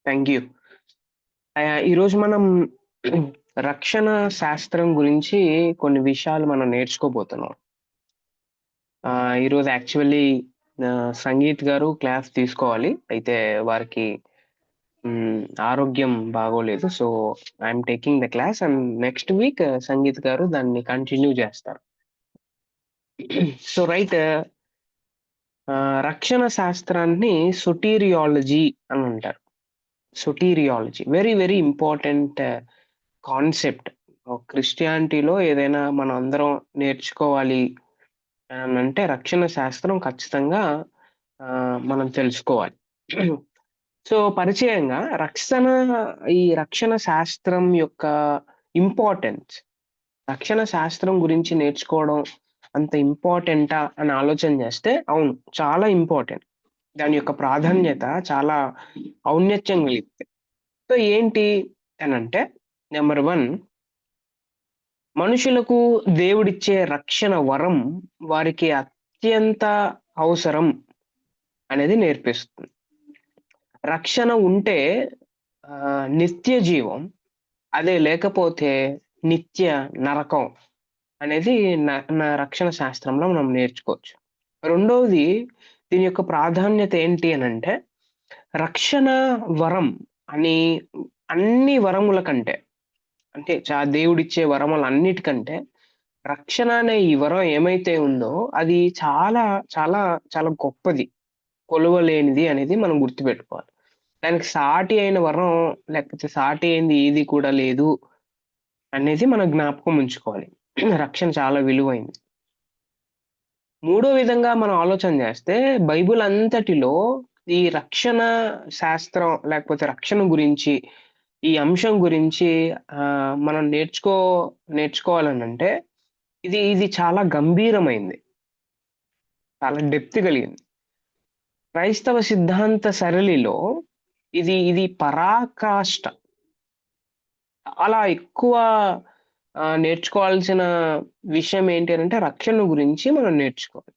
Thank you. ఈరోజు మనం రక్షణ శాస్త్రం గురించి కొన్ని విషయాలు మనం నేర్చుకోబోతున్నాం. ఈరోజు యాక్చువల్లీ సంగీత్ గారు క్లాస్ తీసుకోవాలి. అయితే వారికి ఆరోగ్యం బాగోలేదు. So, I'm taking the class and next week sangeet గారు దాన్ని కంటిన్యూ చేస్తారు. సో, రక్షణ శాస్త్రాన్ని సొటీరియాలజీ అని అంటారు. సొటీరియాలజీ వెరీ వెరీ ఇంపార్టెంట్ కాన్సెప్ట్. క్రిస్టియానిటీలో ఏదైనా మనం అందరం నేర్చుకోవాలి అనంటే రక్షణ శాస్త్రం ఖచ్చితంగా మనం తెలుసుకోవాలి. సో, పరిచయంగా ఈ రక్షణ శాస్త్రం యొక్క ఇంపార్టెన్స్, రక్షణ శాస్త్రం గురించి నేర్చుకోవడం అంత ఇంపార్టెంటా అని ఆలోచన చేస్తే అవును. చాలా ఇంపార్టెంట్. దాని యొక్క ప్రాధాన్యత చాలా ఔన్నత్యం కలిగినది. సో, ఏంటి అనంటే నంబర్ 1 మనుషులకు దేవుడిచ్చే రక్షణ వరం వారికి అత్యంత అవసరం అనేది నేర్పిస్తుంది. రక్షణ ఉంటే నిత్య జీవం. అదే లేకపోతే నిత్య నరకం అనేది నా రక్షణ శాస్త్రంలో మనం నేర్చుకోవచ్చు. రెండోది దీని యొక్క ప్రాధాన్యత ఏంటి అనంటే రక్షణ వరం అని అన్ని వరముల కంటే అంటే దేవుడిచ్చే వరములన్నిటికంటే రక్షణ అనే ఈ వరం ఏమైతే ఉందో అది చాలా, చాలా, చాలా గొప్పది. కొలువలేనిది అనేది మనం గుర్తుపెట్టుకోవాలి. దానికి సాటి అయిన వరం లేకపోతే సాటి అయింది ఏది కూడా లేదు అనేది మనం జ్ఞాపకం ఉంచుకోవాలి. రక్షణ చాలా విలువైంది. మూడో విధంగా మనం ఆలోచన చేస్తే బైబిల్ అంతటిలో ఈ రక్షణ శాస్త్రం లేకపోతే రక్షణ గురించి, ఈ అంశం గురించి మనం నేర్చుకోవాలనంటే ఇది చాలా గంభీరమైంది. చాలా డెప్త్ కలిగింది. క్రైస్తవ సిద్ధాంత సరళిలో ఇది పరాకాష్ట. చాలా ఎక్కువ నేర్చుకోవాల్సిన విషయం ఏంటి అనంటే రక్షణ గురించి మనం నేర్చుకోవాలి.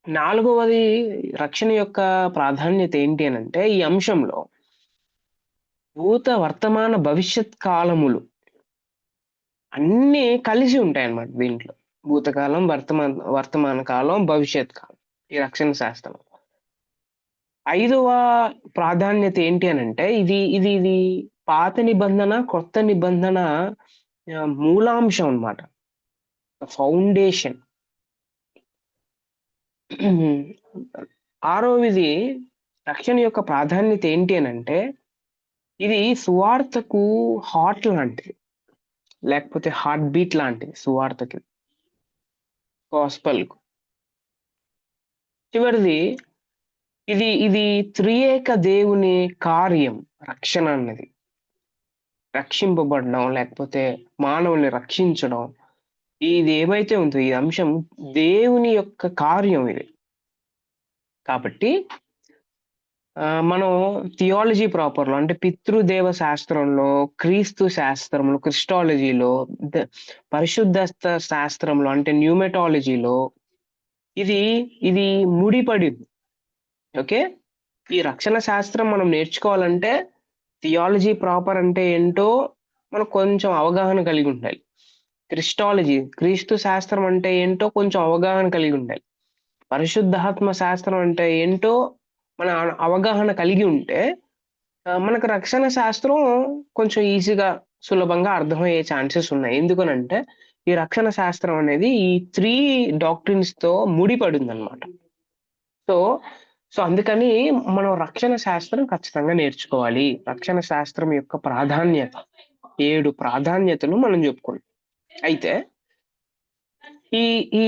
నాలుగవది రక్షణ యొక్క ప్రాధాన్యత ఏంటి అనంటే ఈ అంశంలో భూత, వర్తమాన, భవిష్యత్ కాలములు అన్నీ కలిసి ఉంటాయన్నమాట దీంట్లో. భూతకాలం, వర్తమాన కాలం, భవిష్యత్ కాలం ఈ రక్షణ శాస్త్రం. ఐదవ ప్రాధాన్యత ఏంటి అనంటే ఇది పాత నిబంధన, కొత్త నిబంధన మూలాంశం అన్నమాట. ఫౌండేషన్. ఆరవది రక్షణ యొక్క ప్రాధాన్యత ఏంటి అనంటే ఇది సువార్తకు హార్ట్ లాంటిది. లేకపోతే హార్ట్ బీట్ లాంటిది సువార్తకి. గాస్పెల్‌కు. చివరిది ఇది త్రియేక దేవుని కార్యం రక్షణ అన్నది. రక్షింపబడడం లేకపోతే మానవుల్ని రక్షించడం. ఇది ఏమైతే ఉందో ఈ అంశం దేవుని యొక్క కార్యం ఇది. కాబట్టి మనం థియాలజీ ప్రాపర్‌లో అంటే పితృదేవ శాస్త్రంలో, క్రీస్తు శాస్త్రంలో, క్రిస్టాలజీలో, పరిశుద్ధ శాస్త్రంలో అంటే న్యూమటాలజీలో ఇది ముడిపడింది. ఓకే. ఈ రక్షణ శాస్త్రం మనం నేర్చుకోవాలంటే థియాలజీ ప్రాపర్ అంటే ఏంటో మనకు కొంచెం అవగాహన కలిగి ఉండాలి. క్రిస్టాలజీ క్రీస్తు శాస్త్రం అంటే ఏంటో కొంచెం అవగాహన కలిగి ఉండాలి. పరిశుద్ధాత్మ శాస్త్రం అంటే ఏంటో మన అవగాహన కలిగి ఉంటే మనకు రక్షణ శాస్త్రం కొంచెం ఈజీగా, సులభంగా అర్థమయ్యే ఛాన్సెస్ ఉన్నాయి. ఎందుకనంటే ఈ రక్షణ శాస్త్రం అనేది ఈ 3 డాక్ట్రిన్స్‌తో ముడిపడిందన్నమాట. సో, అందుకని మనం రక్షణ శాస్త్రం ఖచ్చితంగా నేర్చుకోవాలి. రక్షణ శాస్త్రం యొక్క ప్రాధాన్యత 7 ప్రాధాన్యతలు మనం చెప్పుకున్నాం. అయితే ఈ ఈ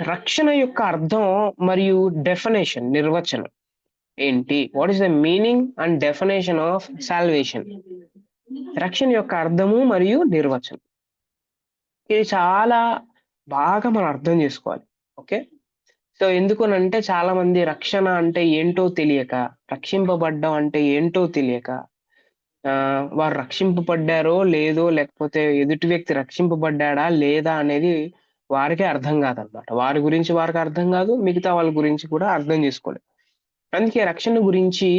రక్షణ యొక్క అర్థం మరియు డెఫినిషన్ నిర్వచనం ఏంటి? What is the meaning and definition of salvation? రక్షణ యొక్క అర్థము మరియు నిర్వచనం. ఇది చాలా బాగా మనం అర్థం చేసుకోవాలి. ఓకే. సో, ఎందుకనంటే చాలా మంది రక్షణ అంటే ఏంటో తెలియక, రక్షింపబడ్డం అంటే ఏంటో తెలియక వారు రక్షింపబడ్డారో లేదో లేకపోతే ఎదుటి వ్యక్తి రక్షింపబడ్డాడా లేదా అనేది వారికే అర్థం కాదన్నమాట. వారి గురించి వారికి అర్థం కాదు. మిగతా వాళ్ళ గురించి కూడా అర్థం చేసుకోలేరు. అందుకే రక్షణ గురించి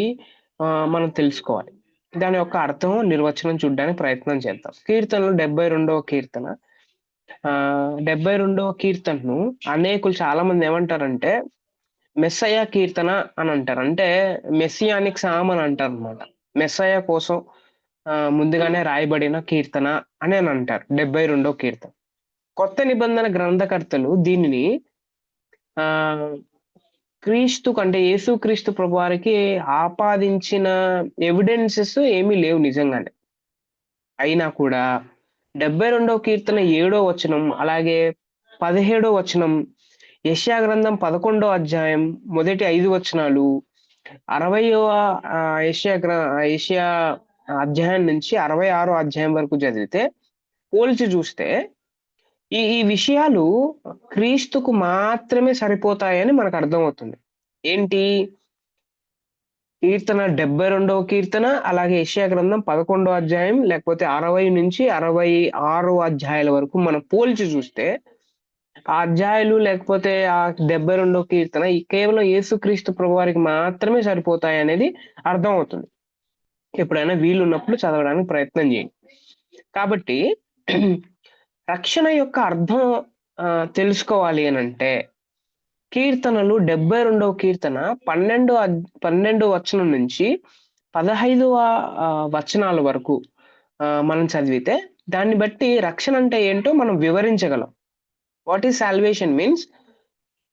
మనం తెలుసుకోవాలి. దాని యొక్క అర్థం, నిర్వచనం చూడ్డానికి ప్రయత్నం చేద్దాం. కీర్తనలు 72వ కీర్తన. 72వ కీర్తనను అనేకులు చాలామంది ఏమంటారంటే, మెస్సయ కీర్తన అని అంటారు. అంటే మెస్సియానిక్ సామ్ అని అంటారనమాట. మెస్సయ కోసం ముందుగానే రాయబడిన కీర్తన అని అంటారు 72వ కీర్తన. కొత్త నిబంధన గ్రంథకర్తలు దీనిని ఆహ్, క్రీస్తుకు అంటే యేసుక్రీస్తు ప్రభువారికి ఆపాదించిన ఎవిడెన్సెస్ ఏమీ లేవు నిజంగానే. అయినా కూడా 72వ కీర్తన 7వ వచనం, అలాగే 17వ వచనం, యెషయా గ్రంథం 11వ అధ్యాయం మొదటి 5 వచనాలు, 60వ యెషయా అధ్యాయం నుంచి 66 అధ్యాయం వరకు చదివితే, పోల్చి చూస్తే ఈ విషయాలు క్రీస్తుకు మాత్రమే సరిపోతాయని మనకు అర్థమవుతుంది. ఏంటి? కీర్తన 72వ కీర్తన, అలాగే యెషయా గ్రంథం 11వ అధ్యాయం, లేకపోతే 60-66 అధ్యాయాల వరకు మనం పోల్చి చూస్తే, ఆ అధ్యాయాలు లేకపోతే ఆ 72వ కీర్తన కేవలం యేసుక్రీస్తు ప్రభువారికి మాత్రమే సరిపోతాయనేది అర్థమవుతుంది. ఎప్పుడైనా వీలున్నప్పుడు చదవడానికి ప్రయత్నం చేయండి. కాబట్టి రక్షణ యొక్క అర్థం తెలుసుకోవాలి అనంటే, కీర్తనలు 72వ కీర్తన 12 వచనం నుంచి 15వ వచనాల వరకు మనం చదివితే, దాన్ని బట్టి రక్షణ అంటే ఏంటో మనం వివరించగలం. What is salvation means?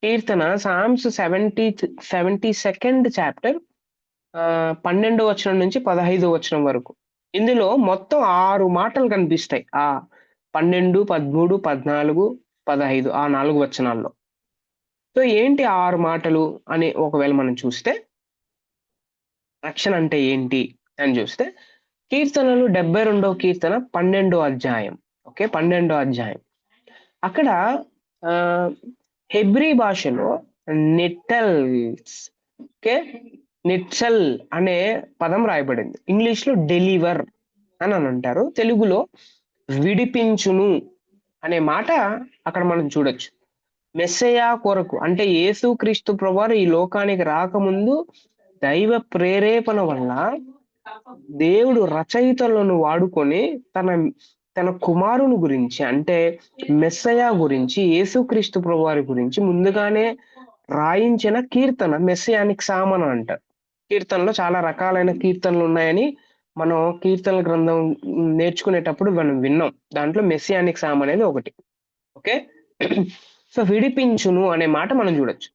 కీర్తన సామ్స్ 72nd చాప్టర్ 12వ వచనం నుంచి 15వ వచనం వరకు. ఇందులో మొత్తం 6 మాటలు కనిపిస్తాయి. 12, 13, 14, 15 ఆ 4 వచనాల్లో. సో ఏంటి 6 మాటలు అని ఒకవేళ మనం చూస్తే, రక్షణ అంటే ఏంటి అని చూస్తే, కీర్తనలు 72వ కీర్తన 12వ అధ్యాయం. ఓకే, 12వ అధ్యాయం. అక్కడ హెబ్రీ భాషలో నెట్టల్స్, ఓకే, నిట్సల్ అనే పదం రాయబడింది. ఇంగ్లీష్‌లో డెలివర్ అని అంటారు. తెలుగులో విడిపించును అనే మాట అక్కడ మనం చూడొచ్చు. మెస్సయా కొరకు అంటే యేసుక్రీస్తు ప్రభువారు ఈ లోకానికి రాకముందు దైవ ప్రేరేపణ వల్ల దేవుడు రచయితలను వాడుకొని తన కుమారుని గురించి అంటే మెస్సయా గురించి, యేసుక్రీస్తు ప్రభువారి గురించి ముందుగానే రాయించిన కీర్తన మెస్సియానిక్ సామ్ అని అంటారు. కీర్తనలో చాలా రకాలైన కీర్తనలు ఉన్నాయని మనం కీర్తనల గ్రంథం నేర్చుకునేటప్పుడు మనం విన్నాం. దాంట్లో మెస్సియానిక్ సామ్ అనేది ఒకటి. ఓకే. సో విడిపించును అనే మాట మనం చూడొచ్చు.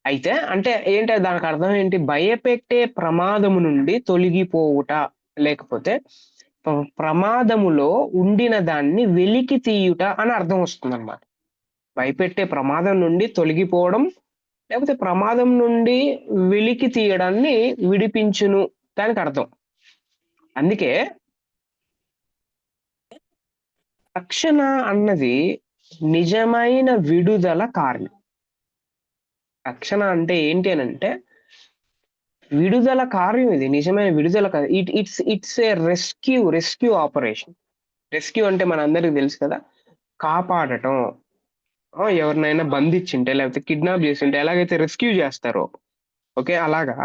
అయితే అంటే ఏంటి దానికి అర్థం ఏంటి? భయపెట్టే ప్రమాదము నుండి తొలగిపోవుట, లేకపోతే ప్రమాదములో ఉండిన దాన్ని వెలికి తీయుట అని అర్థం వస్తుందన్నమాట. భయపెట్టే ప్రమాదం నుండి తొలగిపోవడం, లేకపోతే ప్రమాదం నుండి వెలికి తీయడాన్ని విడిపించును దానికి అర్థం. అందుకే రక్షణ అన్నది నిజమైన విడుదల కార్యం. రక్షణ అంటే ఏంటి అనంటే విడుదల కార్యం. ఇది నిజమైన విడుదల కాదు. It's a rescue operation. Rescue అంటే మనందరికి తెలుసు కదా, కాపాడటం. ఎవరినైనా బంధించింటే లేకపోతే కిడ్నాప్ చేసింటే ఎలాగైతే రెస్క్యూ చేస్తారో, ఓకే, అలాగా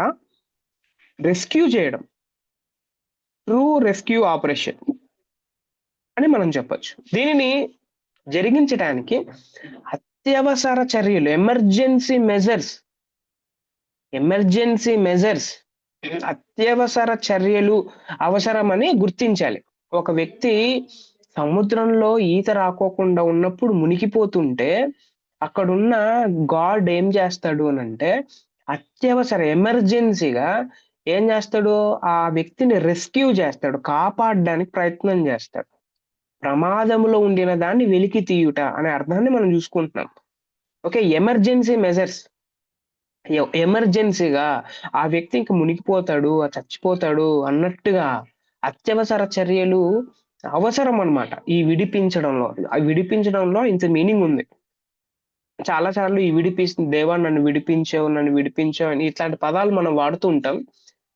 రెస్క్యూ చేయడం, ట్రూ రెస్క్యూ ఆపరేషన్ అని మనం చెప్పొచ్చు. దీనిని జరిగించడానికి అత్యవసర చర్యలు, ఎమర్జెన్సీ మెజర్స్, అత్యవసర చర్యలు అవసరమని గుర్తించాలి. ఒక వ్యక్తి సముద్రంలో ఈత రాకోకుండా ఉన్నప్పుడు మునిగిపోతుంటే అక్కడున్న గాడ్ ఏం చేస్తాడు అనంటే, అత్యవసర ఎమర్జెన్సీగా ఏం చేస్తాడు? ఆ వ్యక్తిని రెస్క్యూ చేస్తాడు, కాపాడడానికి ప్రయత్నం చేస్తాడు. ప్రమాదములో ఉండిన దాన్ని వెలికి తీయుట అనే అర్థాన్ని మనం చూసుకుంటున్నాం. Okay, emergency measures. ఎమర్జెన్సీగా ఆ వ్యక్తి ఇంక మునిగిపోతాడు, చచ్చిపోతాడు అన్నట్టుగా అత్యవసర చర్యలు అవసరం అన్నమాట ఈ విడిపించడంలో. ఆ విడిపించడంలో ఇంత మీనింగ్ ఉంది. చాలా సార్లు ఈ దేవా నన్ను విడిపించావు అని ఇట్లాంటి పదాలు మనం వాడుతూ ఉంటాం.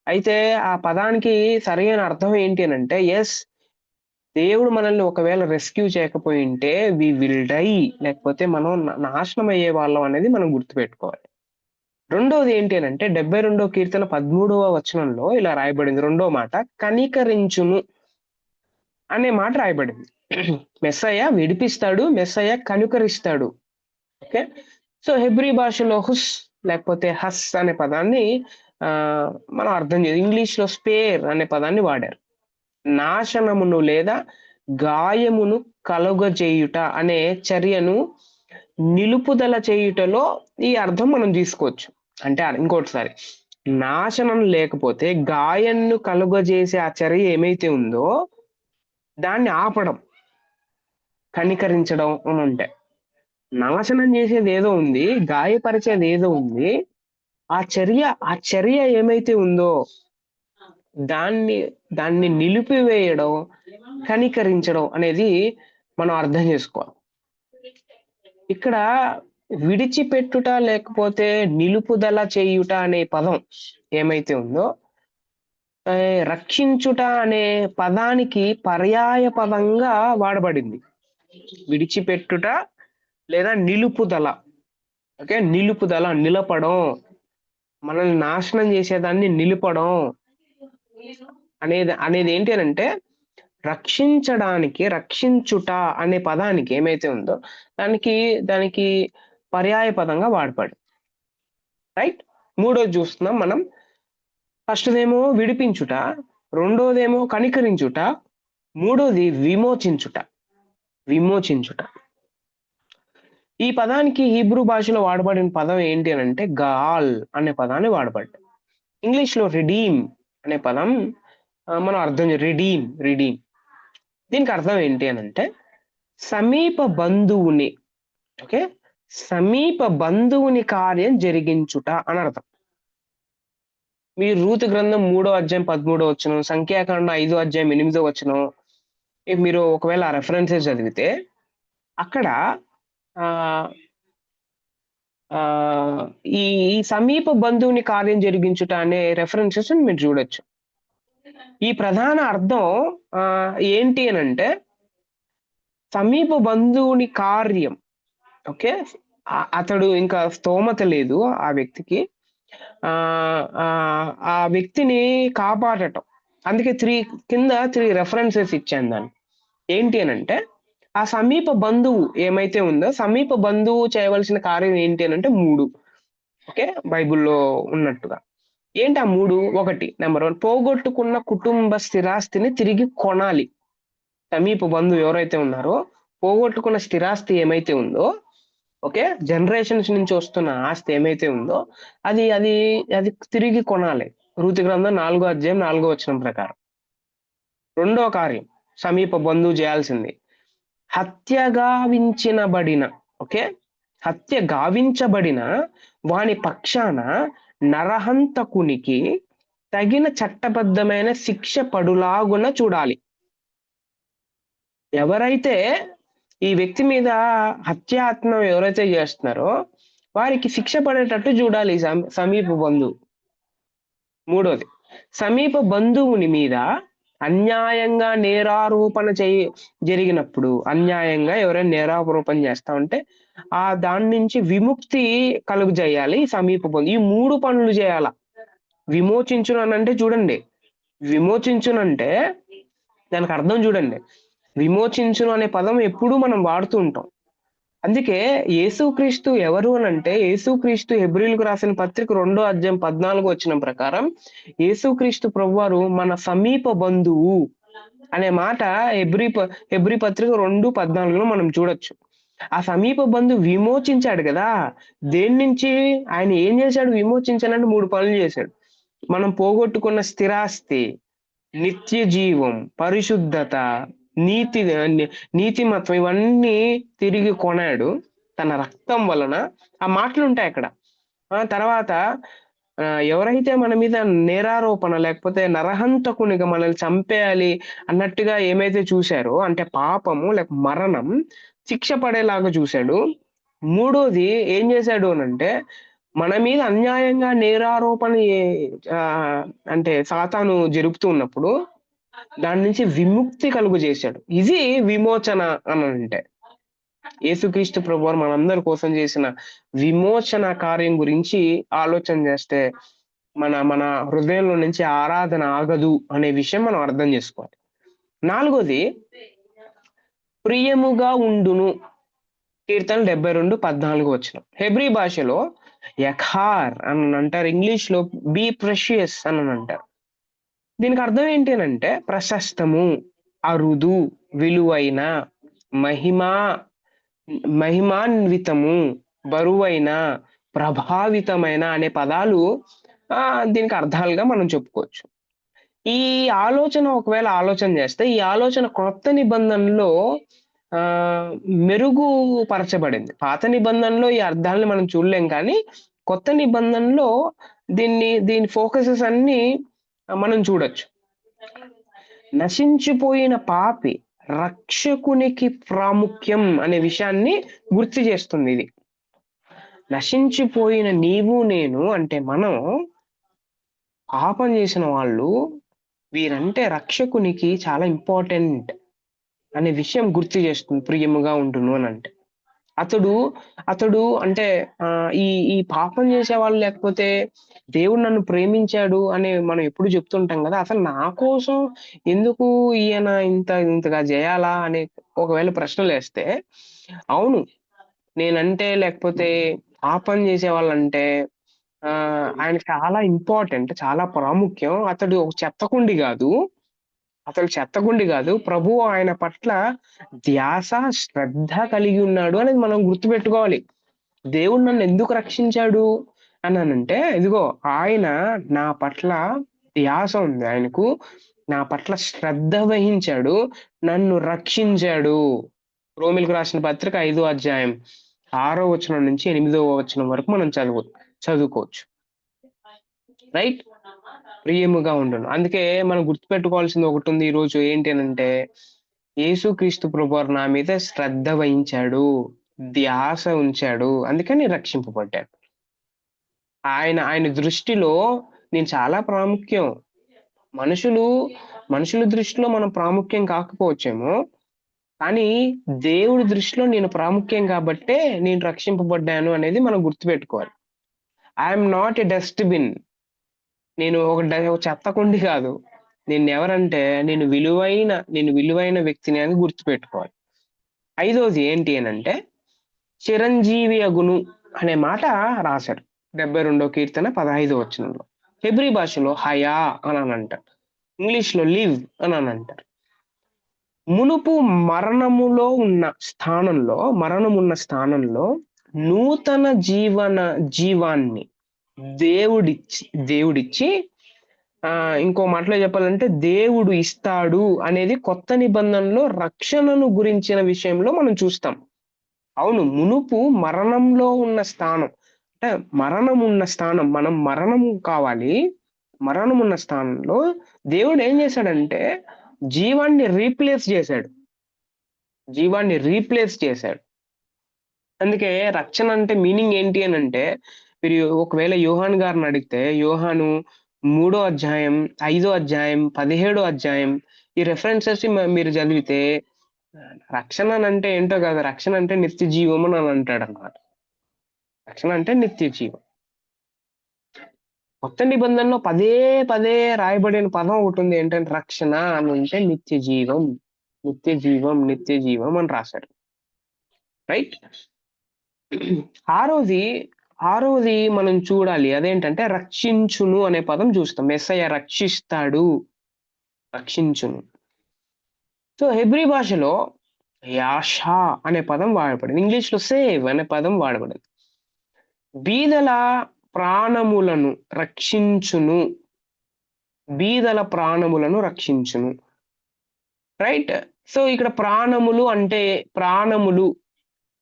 అయితే ఆ పదానికి సరైన అర్థం ఏంటి అనంటే, దేవుడు మనల్ని ఒకవేళ రెస్క్యూ చేయకపోయుంటే వి విల్ డై, లేకపోతే మనం నాశనం అయ్యే వాళ్ళం అనేది మనం గుర్తుపెట్టుకోవాలి. రెండోది ఏంటి అనంటే 72వ కీర్తన 13వ వచనంలో ఇలా రాయబడింది. రెండో మాట కనికరించును అనే మాట రాయబడింది. మెస్సయ్య విడిపిస్తాడు, మెస్సయ్య కనుకరిస్తాడు. ఓకే. సో హెబ్రీ భాషలో హుస్ లేకపోతే హస్ అనే పదాన్ని మనం అర్థం చేయాలి. ఇంగ్లీష్ లో స్పేర్ అనే పదాన్ని వాడారు. నాశనమును లేదా గాయమును కలుగజేయుట అనే చర్యను నిలుపుదల చేయుటలో ఈ అర్థం మనం తీసుకోవచ్చు. అంటే ఇంకోటిసారి నాశనం లేకపోతే గాయాన్ని కలుగజేసే ఆ చర్య ఏమైతే ఉందో దాన్ని ఆపడం, కనికరించడం అని అంటే నాశనం చేసేది ఏదో ఉంది, గాయపరిచేది ఏదో ఉంది. ఆ చర్య ఏమైతే ఉందో దాన్ని దాన్ని నిలిపివేయడం, కనికరించడం అనేది మనం అర్థం చేసుకోవాలి. ఇక్కడ విడిచిపెట్టుట లేకపోతే నిలుపుదల చేయుట అనే పదం ఏమైతే ఉందో రక్షించుట అనే పదానికి పర్యాయ పదంగా వాడబడింది. విడిచిపెట్టుట లేదా నిలుపుదల. ఓకే, నిలుపుదల, నిలపడం, మనల్ని నాశనం చేసేదాన్ని నిలపడం అనేది ఏంటి అంటే రక్షించడానికి, రక్షించుట అనే పదానికి ఏమైతే ఉందో దానికి పర్యాయ పదంగా వాడబడి. రైట్. మూడోది చూస్తున్నాం మనం. ఫస్ట్దేమో విడిపించుట, రెండోదేమో కనికరించుట, మూడోది విమోచించుట. విమోచించుట ఈ పదానికి హీబ్రూ భాషలో వాడబడిన పదం ఏంటి అని అంటే గాల్ అనే పదాన్ని వాడబడ్డ. ఇంగ్లీష్ లో రిడీమ్ అనే పదం మనం అర్థం రిడీమ్. దీనికి అర్థం ఏంటి అని అంటే సమీప బంధువుని, ఓకే, సమీప బంధువుని కార్యం జరిగించుట అని అర్థం. మీరు రూతు గ్రంథం 3వ అధ్యాయం 13వ వచనం, సంఖ్యాకాండం 5వ అధ్యాయం 8వ వచనం మీరు ఒకవేళ ఆ రెఫరెన్సెస్ చదివితే అక్కడ ఈ సమీప బంధువుని కార్యం జరిగించుట అనే రెఫరెన్సెస్ మీరు చూడొచ్చు. ఈ ప్రధాన అర్థం ఏంటి అని అంటే సమీప బంధువుని కార్యం. ఓకే, అతడు ఇంకా స్తోమత లేదు ఆ వ్యక్తికి, ఆ వ్యక్తిని కాపాడటం. అందుకే కింద 3 రెఫరెన్సెస్ ఇచ్చాను దాన్ని. ఏంటి అని అంటే ఆ సమీప బంధువు ఏమైతే ఉందో సమీప బంధువు చేయవలసిన కార్యం ఏంటి అని అంటే 3. ఓకే, బైబిల్లో ఉన్నట్టుగా ఏంటి ఆ 3? 1, నెంబర్ 1, పోగొట్టుకున్న కుటుంబ స్థిరాస్తిని తిరిగి కొనాలి. సమీప బంధువు ఎవరైతే ఉన్నారో పోగొట్టుకున్న స్థిరాస్తి ఏమైతే ఉందో, ఓకే, జనరేషన్స్ నుంచి వస్తున్న ఆస్తి ఏమైతే ఉందో అది అది అది తిరిగి కొనాలి. రూతు గ్రంథం 4వ అధ్యాయం 4వ వచనం ప్రకారం. రెండో కార్యం సమీప బంధువు చేయాల్సింది హత్య గావించబడిన వాని పక్షాన నరహంతకునికి తగిన చట్టబద్ధమైన శిక్ష పడులాగున చూడాలి. ఎవరైతే ఈ వ్యక్తి మీద హత్యాయత్నం ఎవరైతే చేస్తున్నారో వారికి శిక్ష పడేటట్టు చూడాలి సమీప బంధువు. మూడోది, సమీప బంధువుని మీద అన్యాయంగా నేరారోపణ జరిగినప్పుడు, అన్యాయంగా ఎవరైనా నేరారోపణ చేస్తా ఉంటే దాని నుంచి విముక్తి కలుగు చేయాలి సమీప బంధువు. ఈ 3 పనులు చేయాల. విమోచించునంటే చూడండి, విమోచించునంటే దానికి అర్థం చూడండి. విమోచించును అనే పదం ఎప్పుడూ మనం వాడుతూ ఉంటాం. అందుకే యేసుక్రీస్తు ఎవరు అని అంటే యేసుక్రీస్తు హెబ్రీలకు రాసిన పత్రిక 2వ అధ్యాయం 14వ వచనం ప్రకారం యేసుక్రీస్తు ప్రభువారు మన సమీప బంధువు అనే మాట హెబ్రీ పత్రిక 2:14లో మనం చూడొచ్చు. ఆ సమీప బంధువు విమోచించాడు కదా. దేని నుంచి ఆయన ఏం చేశాడు? విమోచించాలంటే 3 పనులు చేశాడు. మనం పోగొట్టుకున్న స్థిరాస్తి, నిత్య జీవం, పరిశుద్ధత, నీతిమత్వం ఇవన్నీ తిరిగి కొనాడు తన రక్తం వలన. ఆ మాటలు ఉంటాయి అక్కడ. తర్వాత ఎవరైతే మన మీద నేరారోపణ లేకపోతే నరహంతకునిగా మనల్ని చంపేయాలి అన్నట్టుగా ఏమైతే చూశారో అంటే పాపము లేక మరణం శిక్ష పడేలాగా చూశాడు. మూడోది ఏం చేశాడు అనంటే మన మీద అన్యాయంగా నేరారోపణ అంటే సాతాను జరుపుతూ ఉన్నప్పుడు దాని నుంచి విముక్తి కలుగు చేశాడు. ఇది విమోచన అని అంటే. యేసుక్రీస్తు ప్రభువారు మనందరి కోసం చేసిన విమోచన కార్యం గురించి ఆలోచన చేస్తే మన మన హృదయంలో నుంచి ఆరాధన ఆగదు అనే విషయం మనం అర్థం చేసుకోవాలి. 4వది ప్రియముగా ఉండును. కీర్తన 72:14 హెబ్రీ భాషలో యఖార్ అని అంటారు, ఇంగ్లీష్ లో బీ ప్రెషియస్ అని అంటారు. దీనికి అర్థం ఏంటి అంటే ప్రశస్తము, అరుదు, విలువైన, మహిమా మహిమాన్వితము, బరువైన, ప్రభావితమైన అనే పదాలు దీనికి అర్థాలుగా మనం చెప్పుకోవచ్చు. ఈ ఆలోచన ఒకవేళ ఆలోచన చేస్తే ఈ ఆలోచన క్రొత్త నిబంధనలో మెరుగుపరచబడింది. పాత నిబంధనలో ఈ అర్థాలను మనం చూడలేం, కానీ కొత్త నిబంధనలో దీని ఫోకసెస్ అన్ని మనం చూడొచ్చు. నశించిపోయిన పాపి రక్షకునికి ప్రాముఖ్యం అనే విషయాన్ని గుర్తు చేస్తుంది ఇది. నశించిపోయిన నీవు నేను అంటే మనం పాపం చేసిన వాళ్ళు, వీరంటే రక్షకునికి చాలా ఇంపార్టెంట్ అనే విషయం గుర్తు చేస్తుంది. ప్రియముగా ఉండును అని అంటే అతడు అంటే ఈ పాపం చేసేవాళ్ళు, లేకపోతే దేవుడు నన్ను ప్రేమించాడు అని మనం ఎప్పుడు చెప్తుంటాం కదా, అసలు నా కోసం ఎందుకు ఈయన ఇంతగా చేయాలా అని ఒకవేళ ప్రశ్నలు వేస్తే, అవును నేనంటే లేకపోతే పాపం చేసే వాళ్ళంటే ఆయన చాలా ఇంపార్టెంట్, చాలా ప్రాముఖ్యం. అతడు ఒక చెత్తకుండి కాదు, ప్రభు ఆయన పట్ల ధ్యాస, శ్రద్ధ కలిగి ఉన్నాడు అనేది మనం గుర్తుపెట్టుకోవాలి. దేవుడు నన్ను ఎందుకు రక్షించాడు అనంటే, ఇదిగో ఆయన నా పట్ల ధ్యాస ఉంది, ఆయనకు నా పట్ల శ్రద్ధ వహించాడు, నన్ను రక్షించాడు. రోమిలకు రాసిన పత్రిక 5:6 నుంచి 8 వరకు మనం చదువుకోవచ్చు. రైట్, ప్రియముగా ఉండును. అందుకే మనం గుర్తుపెట్టుకోవాల్సింది ఒకటి ఉంది ఈరోజు, ఏంటి అనంటే యేసుక్రీస్తు ప్రభువారు నా మీద శ్రద్ధ వహించాడు, ధ్యాస ఉంచాడు, అందుకని రక్షింపబడ్డాడు. ఆయన దృష్టిలో నేను చాలా ప్రాముఖ్యం. మనుషుల దృష్టిలో మనం ప్రాముఖ్యం కాకపోవచ్చేమో, కానీ దేవుడి దృష్టిలో నేను ప్రాముఖ్యం కాబట్టే నేను రక్షింపబడ్డాను అనేది మనం గుర్తుపెట్టుకోవాలి. ఐఎమ్ నాట్ ఎ డస్ట్బిన్, నేను ఒక చెత్తకుండి కాదు. నేను విలువైన వ్యక్తిని అని గుర్తుపెట్టుకోవాలి. 5వది ఏంటి అనంటే చిరంజీవి అగును అనే మాట రాశారు 72 కీర్తన 15 హెబ్రీ భాషలో హయా అని అంటారు, ఇంగ్లీష్ లో లివ్ అని అంటారు. మునుపు మరణమున్న స్థానంలో నూతన జీవాన్ని దేవుడిచ్చి ఇంకో మాటలో చెప్పాలంటే దేవుడు ఇస్తాడు అనేది కొత్త నిబంధనలో రక్షణను గురించిన విషయంలో మనం చూస్తాం. అవును, మునుపు మరణంలో ఉన్న స్థానం అంటే మనం మరణం కావాలి. మరణం ఉన్న స్థానంలో దేవుడు ఏం చేశాడంటే జీవాన్ని రీప్లేస్ చేశాడు. అందుకే రక్షణ అంటే మీనింగ్ ఏంటి అని అంటే, మీరు ఒకవేళ యోహాన్ గారిని అడిగితే యోహాను 3వ అధ్యాయం, 5వ అధ్యాయం, 17వ అధ్యాయం ఈ రెఫరెన్సెస్ మీరు చదివితే రక్షణ అంటే ఏంటో కాదు, రక్షణ అంటే నిత్య జీవం అని అంటాడు అన్నమాట. రక్షణ అంటే నిత్య జీవం. కొత్త నిబంధనలో పదే రాయబడిన పదం ఒకటి ఉంది, ఏంటంటే రక్షణ అని అంటే నిత్య జీవం అని రాశాడు. రైట్. ఆరోది మనం చూడాలి, అదేంటంటే రక్షించును అనే పదం చూస్తాం. యేసయ్య రక్షిస్తాడు, రక్షించును. సో హెబ్రీ భాషలో యాషా అనే పదం వాడబడింది, ఇంగ్లీష్ లో సేవ్ అనే పదం వాడబడింది. బీదల ప్రాణములను రక్షించును. రైట్. సో ఇక్కడ ప్రాణములు అంటే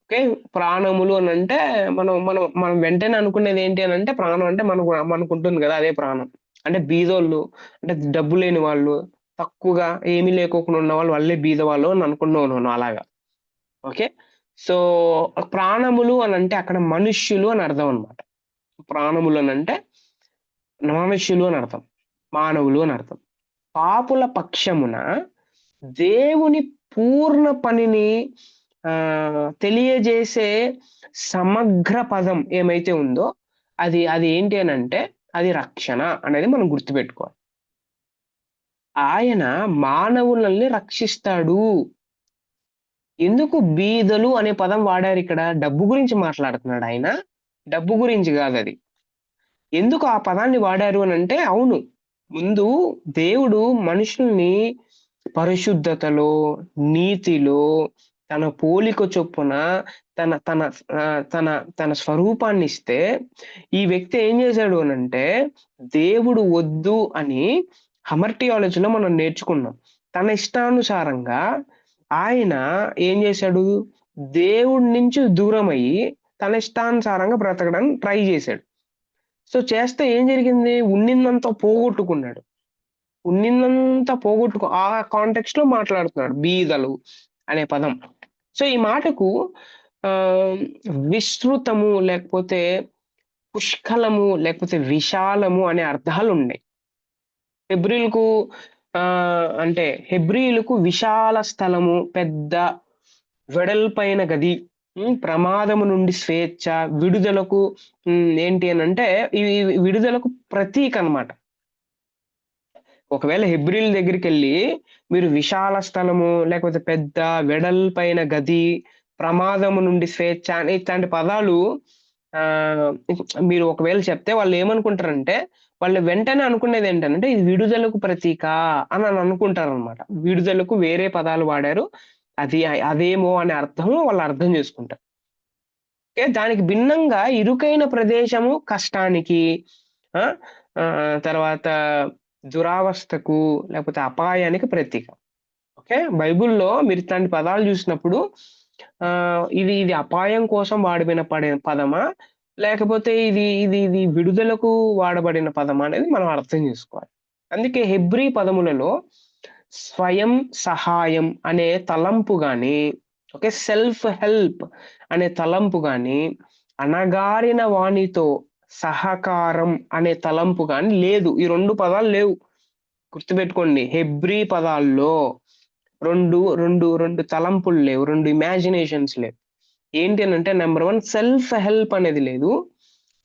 ఓకే, ప్రాణములు అని అంటే మనం వెంటనే అనుకునేది ఏంటి అని అంటే, ప్రాణం అంటే మనకు ఉంటుంది కదా, అదే ప్రాణం. అంటే బీదోళ్ళు అంటే డబ్బు లేని వాళ్ళు, తక్కువగా ఏమీ లేకోకుండా ఉన్న వాళ్ళే బీద వాళ్ళు అని అనుకున్నాను అలాగా. ఓకే, సో ప్రాణములు అని అంటే అక్కడ మనుష్యులు అని అర్థం అనమాట. ప్రాణములు అని అంటే మనుష్యులు అని అర్థం, మానవులు అని అర్థం. పాపుల పక్షమున దేవుని పూర్ణ పనిని తెలియజేసే సమగ్ర పదం ఏమైతే ఉందో అది అది ఏంటి అనంటే అది రక్షణ అనేది మనం గుర్తుపెట్టుకోవాలి. ఆయన మానవులని రక్షిస్తాడు. ఎందుకు బీదలు అనే పదం వాడారిక్కడ? డబ్బు గురించి మాట్లాడుతున్నాడాయన? డబ్బు గురించి గాదది. ఎందుకు ఆ పదాన్ని వాడారు అనంటే అవును. ముందు దేవుడు మనుషుల్ని పరిశుద్ధతలో, నీతిలో, తన పోలిక చొప్పున తన తన తన తన స్వరూపాన్నిస్తే, ఈ వ్యక్తి ఏం చేశాడు అనంటే, దేవుడు వద్దు అని హమర్టియాలజీలో మనం నేర్చుకున్నాం. తన ఇష్టానుసారంగా ఆయన ఏం చేశాడు? దేవుడి నుంచి దూరమయ్యి, తన ఇష్టానుసారంగా బ్రతకడానికి ట్రై చేశాడు. సో, చేస్తే ఏం జరిగింది? ఉన్నిందంతా పోగొట్టుకున్నాడు. ఉన్నిందంతా ఆ కాంటెక్స్ట్‌లో మాట్లాడుతున్నాడు. బీదలు అనే పదం. సో, ఈ మాటకు ఆహ్, విస్తృతము లేకపోతే పుష్కలము లేకపోతే విశాలము అనే అర్థాలున్నాయి. హెబ్రీయులకు అంటే హెబ్రీయులకు విశాల స్థలము, పెద్ద వెడల్పైన గది, ప్రమాదము నుండి స్వేచ్ఛ, విడుదలకు ఏంటి అనంటే ఇవి ఇవి విడుదలకు ప్రతీకనమాట. ఒకవేళ హెబ్రీయుల దగ్గరికెళ్ళి మీరు విశాల స్థలము, లేకపోతే పెద్ద వెడల్పైన గది, ప్రమాదము నుండి స్వేచ్ఛ అని ఇట్లాంటి పదాలు ఆహ్, మీరు ఒకవేళ చెప్తే వాళ్ళేమనుకుంటారంటే, వాళ్ళు వెంటనే అనుకునేదేంటనంటే, ఇది విడుదలకు ప్రతీక అని అనుకుంటారనమాట. విడుదలకు వేరే పదాలు వాడారు. అది అదేమో అనే అర్థం వాళ్ళు అర్థం చేసుకుంటారు. ఓకే. దానికి భిన్నంగా ఇరుకైన ప్రదేశము కష్టానికి, ఆ! తర్వాత దురావస్థకు లేకపోతే అపాయానికి ప్రతీక. ఓకే. బైబిల్‌లో మీరు ఇట్లాంటి పదాలు చూసినప్పుడు ఇది ఇది అపాయం కోసం వాడబడిన పదమా? లేకపోతే ఇది ఇది ఇది విడుదలకు వాడబడిన పదమా అనేది మనం అర్థం చేసుకోవాలి. అందుకే హెబ్రీ పదములలో స్వయం సహాయం అనే తలంపు గాని, ఓకే. సెల్ఫ్ హెల్ప్ అనే తలంపు గాని, అణగారిన వానితో సహకారం అనే తలంపు గాని లేదు. ఈ 2 పదాలు లేవు. గుర్తుపెట్టుకోండి. హెబ్రీ పదాల్లో 2 తలంపులు లేవు. 2 ఇమాజినేషన్స్ లేవు. ఏంటి అనంటే నంబర్ 1 సెల్ఫ్ హెల్ప్ అనేది లేదు.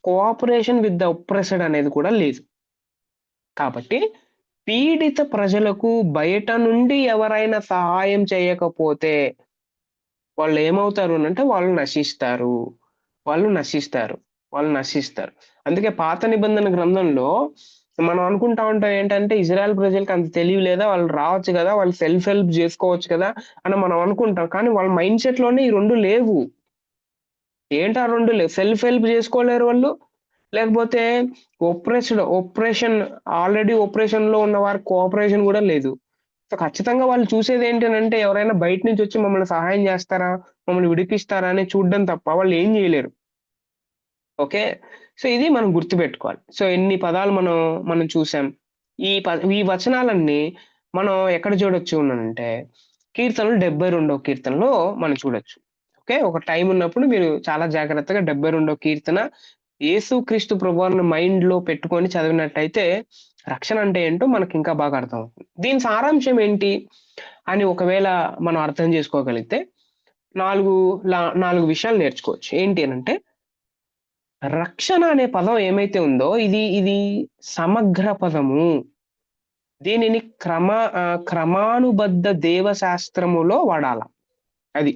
కోఆపరేషన్ విత్ ద ఒప్రెస్డ్ అనేది కూడా లేదు. కాబట్టి పీడిత ప్రజలకు బయట నుండి ఎవరైనా సహాయం చేయకపోతే వాళ్ళేమవుతారు అనంటే వాళ్ళు నశిస్తారు. వాళ్ళు నశిస్తారు. వాళ్ళు నశిస్తారు. అందుకే పాత నిబంధన గ్రంథంలో మనం అనుకుంటా ఉంటాం ఏంటంటే ఇజ్రాయెల్ ప్రజలకి అంత తెలివి లేదా? వాళ్ళు రావచ్చు గదా! వాళ్ళు సెల్ఫ్ హెల్ప్ జేసుకోవచ్చు కదా! అని మనం అనుకుంటాం. కానీ వాళ్ళ మైండ్ సెట్‌లోనే ఈ 2 లేవు. ఏంటా 2 లేవు. సెల్ఫ్ హెల్ప్ జేసుకోలేరు వాళ్ళు. లేకపోతే ఒప్రెషన్ ఆల్రెడీ ఒప్రెషన్‌లో ఉన్న వారికి కోఆపరేషన్ గూడా లేదు. సో, ఖచ్చితంగా వాళ్ళు చూసేదేంటి అనంటే ఎవరైనా బయట నుంచొచ్చి మమ్మల్ని సహాయం జేస్తారా? మమ్మల్ని విడిపిస్తారా? అని చూడడం తప్ప వాళ్ళు ఏం జేయలేరు. ఓకే. సో, ఇది మనం గుర్తుపెట్టుకోవాలి. సో, ఎన్ని పదాలు మనం చూసాం. ఈ వచనాలన్నీ మనం ఎక్కడ చూడొచ్చు అనంటే, కీర్తనలు 72వ కీర్తనలో మనం చూడొచ్చు. ఓకే. ఒక టైమ్ ఉన్నప్పుడు మీరు చాలా జాగ్రత్తగా 72వ కీర్తన యేసుక్రీస్తు ప్రభువారిని మైండ్‌లో పెట్టుకొని చదివినట్టయితే, రక్షణ అంటే ఏంటో మనకింకా బాగా అర్థమవుతుంది. దీని సారాంశం ఏంటి అని ఒకవేళ మనం అర్థం చేసుకోగలిగితే 4 4 విషయాలు నేర్చుకోవచ్చు. ఏంటి అనంటే రక్షణ అనే పదం ఏమైతే ఉందో ఇది సమగ్ర పదము. దీనిని క్రమానుబద్ధ దేవశాస్త్రములో వాడాల. అది.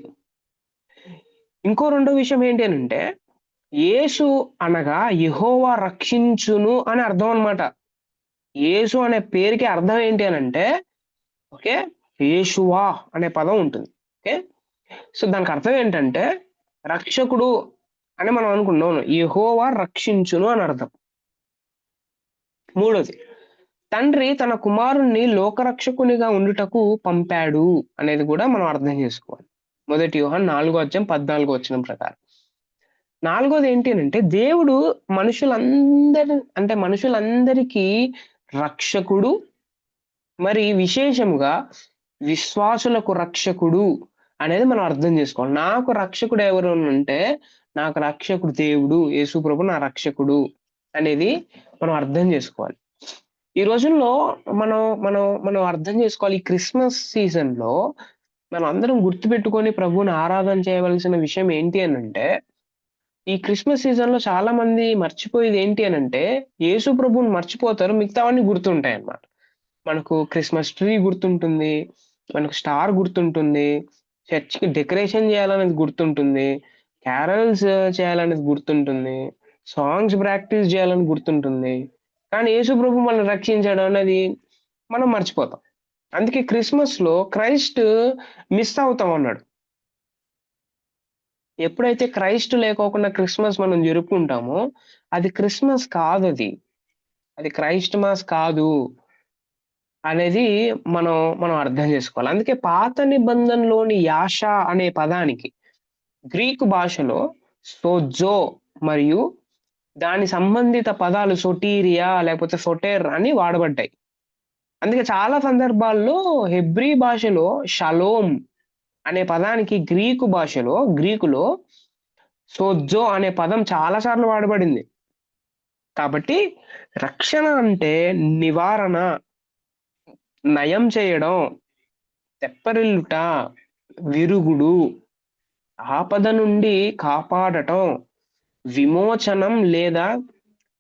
ఇంకో రెండో విషయం ఏంటి అనంటే, యేసు అనగా యెహోవా రక్షించును అని అర్థం అన్నమాట. యేసు అనే పేరుకి అర్థం ఏంటి అనంటే, ఓకే. యేషువా అనే పదం ఉంటుంది. ఓకే. సో, దానికి అర్థం ఏంటంటే, రక్షకుడు అని మనం అనుకున్నాం. యెహోవా రక్షించును అని అర్థం. మూడోది, తండ్రి తన కుమారుణ్ణి లోకరక్షకునిగా ఉండుటకు పంపాడు అనేది కూడా మనం అర్థం చేసుకోవాలి. మొదటి యోహాను 4 అధ్యాయం 14 వచనం ప్రకారం. నాలుగోది ఏంటి అనంటే దేవుడు మనుషులందరికీ రక్షకుడు, మరి విశేషముగా విశ్వాసులకు రక్షకుడు అనేది మనం అర్థం చేసుకోవాలి. నాకు రక్షకుడు ఎవరు అనంటే, నాకు రక్షకుడు దేవుడు, యేసు ప్రభు నా రక్షకుడు అనేది మనం అర్థం చేసుకోవాలి. ఈ రోజుల్లో మనం మనం మనం అర్థం చేసుకోవాలి. ఈ క్రిస్మస్ సీజన్‌లో మనం అందరం గుర్తుపెట్టుకొని ప్రభువుని ఆరాధన చేయవలసిన విషయం ఏంటి అనంటే, ఈ క్రిస్మస్ సీజన్‌లో చాలా మంది మర్చిపోయేది ఏంటి అనంటే, యేసు ప్రభువుని మర్చిపోతారు. మిగతావన్నీ గుర్తుంటాయన్నమాట. మనకు క్రిస్మస్ ట్రీ గుర్తుంటుంది. మనకు స్టార్ గుర్తుంటుంది. చర్చ్‌కి డెకరేషన్ చేయాలనేది గుర్తుంటుంది. క్యారల్స్ చేయాలనేది గుర్తుంటుంది. సాంగ్స్ ప్రాక్టీస్ చేయాలని గుర్తుంటుంది. కానీ యేసు ప్రభు మనల్ని రక్షించాడు అన్నది మనం మర్చిపోతాం. అందుకే క్రిస్మస్‌లో క్రైస్ట్ మిస్ అవుతామన్నాడు. ఎప్పుడైతే క్రైస్ట్ లేకోకుండా క్రిస్మస్ మనం జరుపుకుంటామో, అది క్రిస్మస్ కాదది. అది క్రైస్ట్ మాస్ కాదు అనేది మనం మనం అర్థం చేసుకోవాలి. అందుకే పాత నిబంధనలోని యాష అనే పదానికి గ్రీకు భాషలో సోజో మరియు దాని సంబంధిత పదాలు సొటీరియా లేకపోతే సొటెర్ అని వాడబడ్డాయి. అందుకే చాలా సందర్భాల్లో హెబ్రీ భాషలో షలోమ్ అనే పదానికి గ్రీకులో సోజో అనే పదం చాలా సార్లు వాడబడింది. కాబట్టి రక్షణ అంటే నివారణ, నయం చేయడం, తెప్పరిల్లుట, విరుగుడు, ఆపద నుండి కాపాడటం, విమోచనం లేదా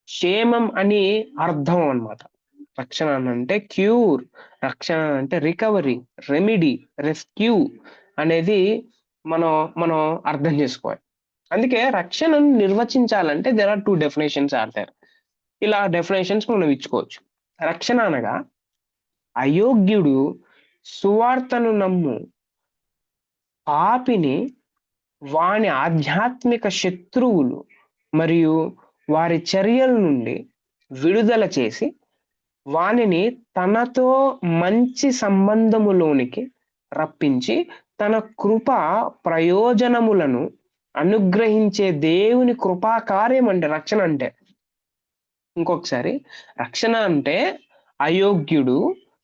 క్షేమం అని అర్థం అన్నమాట. రక్షణ అంటే క్యూర్, రక్షణ అంటే రికవరీ, రెమెడీ, రెస్క్యూ అనేది మనం మనం అర్థం చేసుకోవాలి. అందుకే రక్షణను నిర్వచించాలంటే there are 2 definitions are there. ఇలా డెఫినిషన్స్ మనం ఇచ్చుకోవచ్చు. రక్షణ అనగా అయోగ్యుడు సువార్తను నమ్ము పాపిని వాని ఆధ్యాత్మిక శత్రువులు మరియు వారి చర్యల నుండి విడుదల చేసి వానిని తనతో మంచి సంబంధములోనికి రప్పించి తన కృప ప్రయోజనములను అనుగ్రహించే దేవుని కృపా కార్యం అంటే రక్షణ అంటే. ఇంకొకసారి రక్షణ అంటే అయోగ్యుడు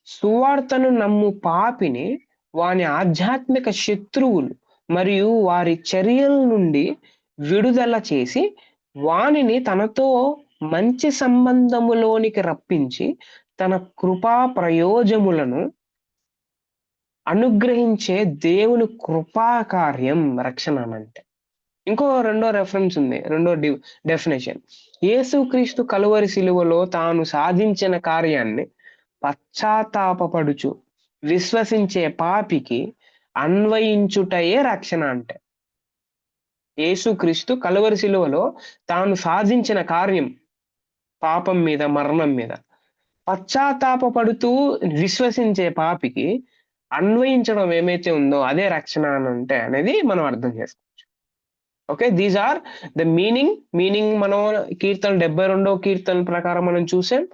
సువార్తను నమ్ము పాపిని వాని ఆధ్యాత్మిక శత్రువులు మరియు వారి చర్యల నుండి విడుదల చేసి వానిని తనతో మంచి సంబంధములోనికి రప్పించి తన కృపా ప్రయోజములను అనుగ్రహించే దేవుని కృపా కార్యం రక్షణ అంటే. ఇంకో రెండో రెఫరెన్స్ ఉంది. రెండో డెఫినేషన్. యేసుక్రీస్తు కలువరి శిలువలో తాను సాధించిన కార్యాన్ని పశ్చాత్తాపపడుచు విశ్వసించే పాపికి అన్వయించుటయే రక్షణ అంటే. యేసుక్రీస్తు కలువరి శిలువలో తాను సాధించిన కార్యం పాపం మీద, మరణం మీద పశ్చాత్తాపపడుతూ విశ్వసించే పాపికి అన్వయించడం ఏమైతే ఉందో అదే రక్షణ అని అంటే అనేది మనం అర్థం చేసుకోవచ్చు. Okay, these are the meaning మనం కీర్తన 72వ కీర్తన ప్రకారం మనం చూసాం.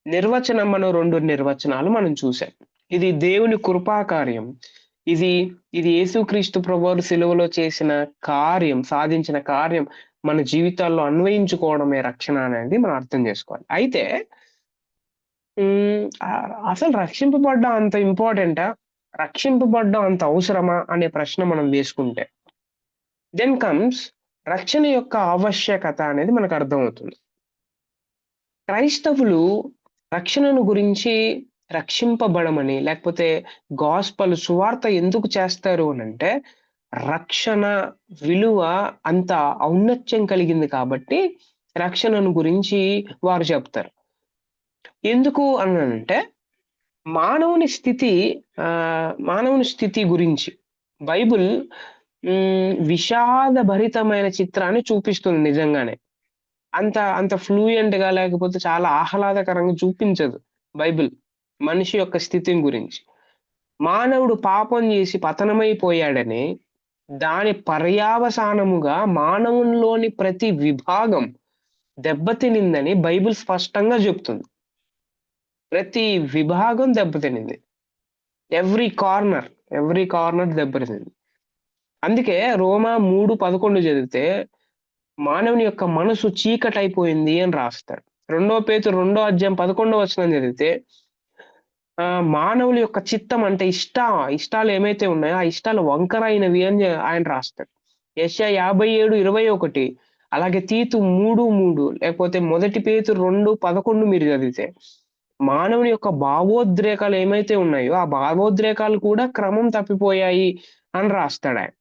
నిర్వచనం మనం 2 నిర్వచనాలు మనం చూసాం. ఇది దేవుని కృపా కార్యం. ఇది యేసుక్రీస్తు ప్రభువారు సిలువలో చేసిన కార్యం, సాధించిన కార్యం మన జీవితాల్లో అన్వయించుకోవడమే రక్షణ అనేది మనం అర్థం చేసుకోవాలి. అయితే అసలు రక్షింపబడ్డం అంత ఇంపార్టెంటా? రక్షింపబడ్డం అంత అవసరమా అనే ప్రశ్న మనం వేసుకుంటే దెన్ కమ్స్ రక్షణ యొక్క ఆవశ్యకత అనేది మనకు అర్థమవుతుంది. క్రైస్తవులు రక్షణను గురించి రక్షింపబడమని లేకపోతే గాస్పల్ సువార్త ఎందుకు చేస్తారు అనంటే రక్షణ విలువ అంత ఔన్నత్యం కలిగింది కాబట్టి రక్షణను గురించి వారు చెప్తారు. ఎందుకు అనంటే మానవుని స్థితి గురించి బైబిల్ విషాదభరితమైన చిత్రాన్ని చూపిస్తుంది నిజంగానే. అంత ఫ్లూయెంట్ గా లేకపోతే చాలా ఆహ్లాదకరంగా చూపించదు బైబిల్ మనిషి యొక్క స్థితిని గురించి. మానవుడు పాపం చేసి పతనమైపోయాడని దాని పర్యావసానముగా మానవునిలోని ప్రతి విభాగం దెబ్బతినిందని బైబిల్ స్పష్టంగా చెప్తుంది. ప్రతి విభాగం దెబ్బతినింది. Every corner దెబ్బతినింది. అందుకే రోమా 3:11 చదివితే మానవుని యొక్క మనసు చీకటైపోయింది అని రాస్తాడు. 2 పేతురు 2వ అధ్యాయం 11వ వచనం చదివితే మానవుల యొక్క చిత్తం అంటే ఇష్టాలు ఏమైతే ఉన్నాయో ఆ ఇష్టాలు వంకరైనవి అని ఆయన రాస్తాడు. యెషయా 57:21 అలాగే తీతు 3:3 లేకపోతే 1 పేతురు 2:11 మీరు చదివితే మానవుని యొక్క భావోద్రేకాలు ఏమైతే ఉన్నాయో, ఆ భావోద్రేకాలు కూడా క్రమం తప్పిపోయాయి అని రాస్తాడాయన.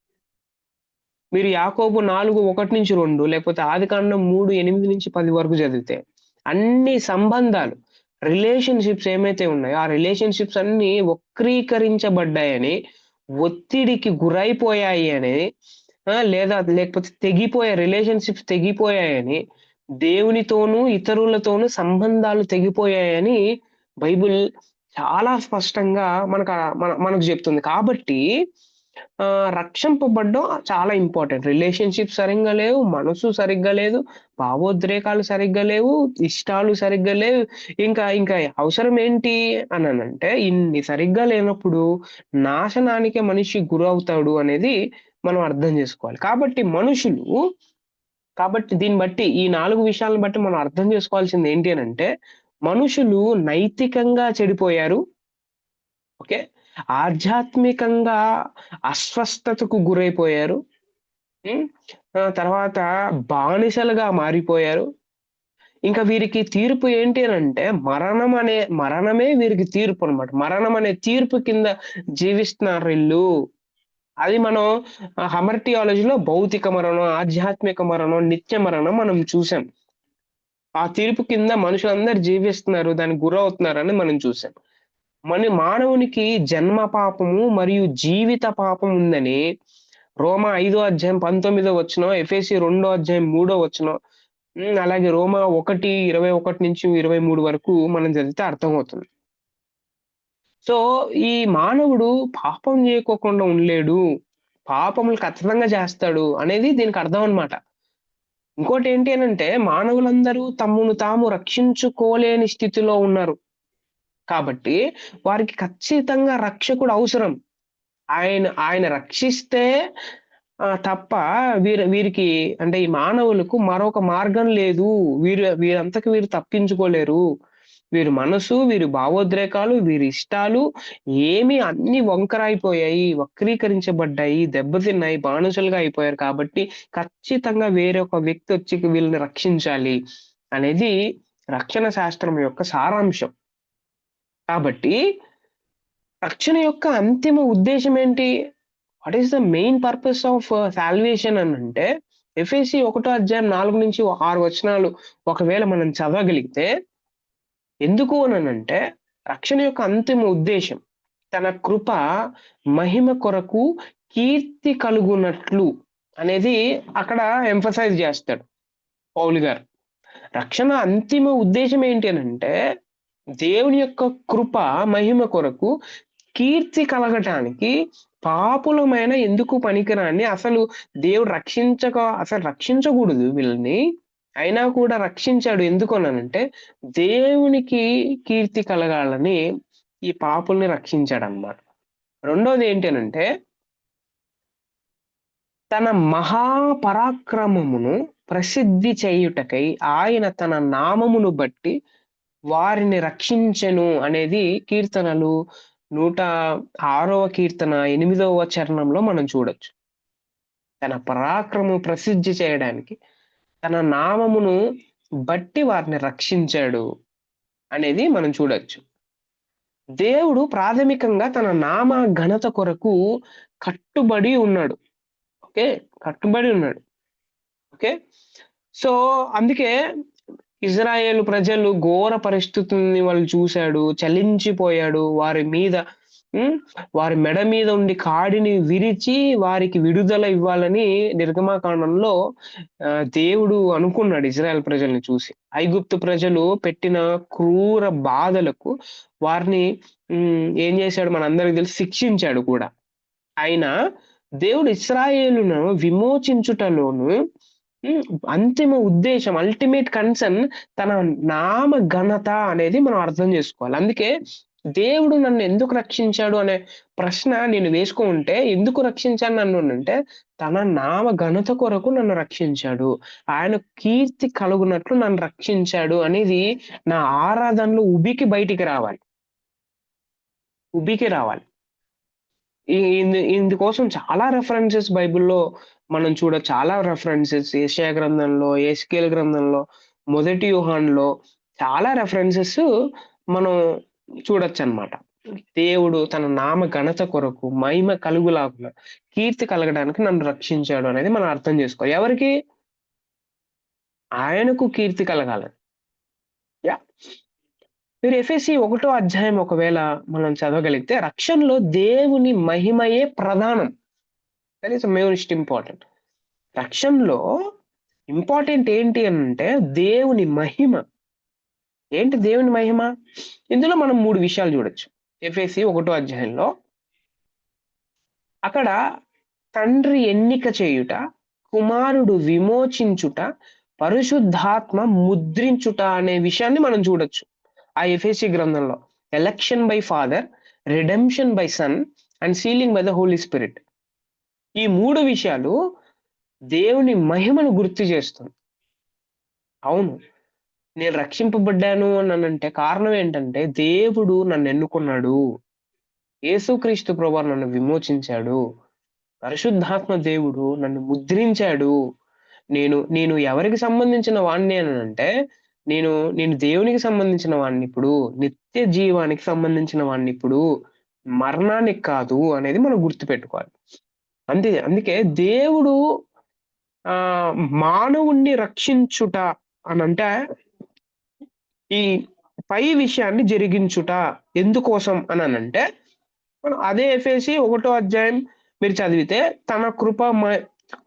మీరు యాకోబు 4:1-2 లేకపోతే ఆదికాండం 3:8-10 వరకు చదివితే, అన్ని సంబంధాలు, రిలేషన్‌షిప్స్ ఏమైతే ఉన్నాయో, ఆ రిలేషన్‌షిప్స్ అన్నీ వక్రీకరించబడ్డాయని, ఒత్తిడికి గురైపోయాయి అని, లేకపోతే రిలేషన్‌షిప్స్ తెగిపోయాయని, దేవునితోనూ, ఇతరులతోనూ సంబంధాలు తెగిపోయాయని బైబిల్ చాలా స్పష్టంగా మనకు చెప్తుంది. కాబట్టి రక్షింపబడ్డం చాలా ఇంపార్టెంట్. రిలేషన్‌షిప్ సరింగా లేవు, మనసు సరిగ్గా లేదు, భావోద్రేకాలు సరిగ్గా లేవు, ఇష్టాలు సరిగ్గా లేవు. ఇంకా అవసరం ఏంటి అననంటే, ఇన్ని సరిగ్గా లేనప్పుడు నాశనానికే మనిషి గురవుతాడు అనేది మనం అర్థం జేసుకోవాలి. కాబట్టి దీన్ని బట్టి ఈ 4 విషయాలను బట్టి మనం అర్థం జేసుకోవాల్సింది ఏంటి అనంటే, మనుషులు నైతికంగా చెడిపోయారు. ఓకే. ఆధ్యాత్మికంగా అస్వస్థతకు గురైపోయారు. హ్మ్. తర్వాత బానిసలుగా మారిపోయారు. ఇంకా వీరికి తీర్పు ఏంటి అనంటే మరణమే వీరికి తీర్పనమాట. మరణం అనే తీర్పు కింద జీవిస్తున్నారీళ్ళు. అది మనం హమర్ థియాలజీలో భౌతిక మరణం, ఆధ్యాత్మిక మరణం, నిత్య మరణం మనం చూసాం. ఆ తీర్పు కింద మనుషులందరూ జీవిస్తున్నారు. దానికి గురవుతున్నారని మనం చూసాం. మానవునికి జన్మ పాపము మరియు జీవిత పాపం ఉందని రోమా 5:19 ఎఫెసీ 2:3 అలాగే రోమా 1:21-23 వరకు మనం చదివితే అర్థమవుతుంది. సో, ఈ మానవుడు పాపం చేయకోకుండా ఉండలేడు. పాపములు ఖచ్చితంగా చేస్తాడు అనేది దీనికి అర్థం అన్నమాట. ఇంకోటేంటి అనంటే మానవులందరూ తమను తాము రక్షించుకోలేని స్థితిలో ఉన్నారు. కాబట్టి వారికి ఖచ్చితంగా రక్షకుడు అవసరం. ఆయన రక్షిస్తే తప్ప వీరికి అంటే ఈ మానవులకు మరొక మార్గం లేదు. వీరంతకు వీరు తప్పించుకోలేరు. వీరి మనసు, వీరి భావోద్రేకాలు, వీరి ఇష్టాలు ఏమి అన్నీ వంకరైపోయాయి, వక్రీకరించబడ్డాయి, దెబ్బతిన్నాయి, బానిసలుగా అయిపోయారు కాబట్టి ఖచ్చితంగా వేరొక వ్యక్తి వచ్చి వీళ్ళని రక్షించాలి అనేది రక్షణ శాస్త్రం యొక్క సారాంశం. కాబట్టి రక్షణ యొక్క అంతిమ ఉద్దేశ్యం ఏంటి? What is the main purpose of salvation అనంటే, ఎఫెసీ 1:4-6 ఒకవేళ మనం చదవగలిగితే, ఎందుకు అనంటే, రక్షణ యొక్క అంతిమ ఉద్దేశ్యం తన కృప మహిమ కొరకు కీర్తి కలుగునట్లు అనేది అక్కడ ఎంఫసైజ్ చేస్తాడు పౌలు గారు. రక్షణ అంతిమ ఉద్దేశ్యం ఏంటి అనంటే, దేవుని యొక్క కృప మహిమ కొరకు కీర్తి కలగటానికి పాపులమైన ఎందుకు పనికిరాని అసలు దేవుడు అసలు రక్షించకూడదు వీళ్ళని. అయినా కూడా రక్షించాడు. ఎందుకనంటే దేవునికి కీర్తి కలగాలని ఈ పాపుల్ని రక్షించాడన్నమాట. రెండోది ఏంటి అనంటే తన మహాపరాక్రమమును ప్రసిద్ధి చేయుటకై ఆయన తన నామమును బట్టి వారిని రక్షించెను అనేది కీర్తనలు 106వ కీర్తన 8వ చరణంలో మనం చూడొచ్చు. తన పరాక్రమం ప్రసిద్ధి చేయడానికి తన నామమును బట్టి వారిని రక్షించాడు అనేది మనం చూడొచ్చు. దేవుడు ప్రాథమికంగా తన నామ ఘనత కొరకు కట్టుబడి ఉన్నాడు. ఓకే. కట్టుబడి ఉన్నాడు. ఓకే. సో, అందుకే ఇజ్రాయేలు ప్రజలు ఘోర పరిస్థితుల్ని వాళ్ళు చూసాడు. చలించిపోయాడు. వారి మెడ మీద ఉండి కాడిని విరిచి వారికి విడుదల ఇవ్వాలని నిర్గమకాండంలో దేవుడు అనుకున్నాడు ఇజ్రాయెల్ ప్రజల్ని చూసి. ఐగుప్తు ప్రజలు పెట్టిన క్రూర బాధలకు వారిని ఏం చేశాడు మనందరికి తెలిసి శిక్షించాడు కూడా. అయినా దేవుడు ఇశ్రాయేలును విమోచించుటలోను అంతిమ ఉద్దేశం, అల్టిమేట్ కన్సర్న్ తన నామ ఘనత అనేది మనం అర్థం చేసుకోవాలి. అందుకే దేవుడు నన్ను ఎందుకు రక్షించాడు అనే ప్రశ్న నేను వేసుకుంటే, ఎందుకు రక్షించాడు నన్ను అంటే, తన నామ ఘనత కొరకు నన్ను రక్షించాడు. ఆయన కీర్తి కలుగునట్లు నన్ను రక్షించాడు అనేది నా ఆరాధనలో బయటికి రావాలి. రావాలి. ఇందుకోసం చాలా రెఫరెన్సెస్ బైబిల్‌లో మనం చాలా రెఫరెన్సెస్ యెషయా గ్రంథంలో, ఎహెజ్కేలు గ్రంథంలో, మొదటి యోహానులో చాలా రెఫరెన్సెస్ మనం చూడొచ్చు అనమాట. దేవుడు తన నామ ఘనత కొరకు మహిమ కలుగులాగున కీర్తి కలగడానికి నన్ను రక్షించాడు అనేది మనం అర్థం చేసుకోవాలి. ఎవరికి? ఆయనకు కీర్తి కలగాలని. యాహ్! మీరు ఎఫెసీ 1 ఒకవేళ మనం చదవగలిగితే రక్షణలో దేవుని మహిమయే ప్రధానం. That is most important. రక్షణలో ఇంపార్టెంట్ ఏంటి అనంటే దేవుని మహిమ. ఏంటి దేవుని మహిమ? ఇందులో మనం 3 విషయాలు చూడొచ్చు. ఎఫెసీ 1 అక్కడ తండ్రి ఎన్నిక చేయుట, కుమారుడు విమోచించుట, పరిశుద్ధాత్మ ముద్రించుట అనే విషయాన్ని మనం చూడొచ్చు. ఆ ఎఫెసీ గ్రంథంలో election by father, redemption by son and sealing by the holy spirit. ఈ 3 విషయాలు దేవుని మహిమను గుర్తు చేస్తుంది. అవును, నేను రక్షింపబడ్డాను అనంటే కారణం ఏంటంటే దేవుడు నన్ను ఎన్నుకున్నాడు. యేసుక్రీస్తు ప్రభువు నన్ను విమోచించాడు. పరిశుద్ధాత్మ దేవుడు నన్ను ముద్రించాడు. నేను ఎవరికి సంబంధించిన వాడిని అనంటే నేను దేవునికి సంబంధించిన వాడిని ఇప్పుడు. నిత్య జీవానికి సంబంధించిన వాడిని ఇప్పుడు. మరణానికి కాదు అనేది మనం గుర్తుపెట్టుకోవాలి. అందుకే దేవుడు మానవుణ్ణి రక్షించుట అనంటే ఈ పై విషయాన్ని జరిగించుట ఎందుకోసం అనంటే మనం అదే ఎఫెసీ 1 మీరు చదివితే తన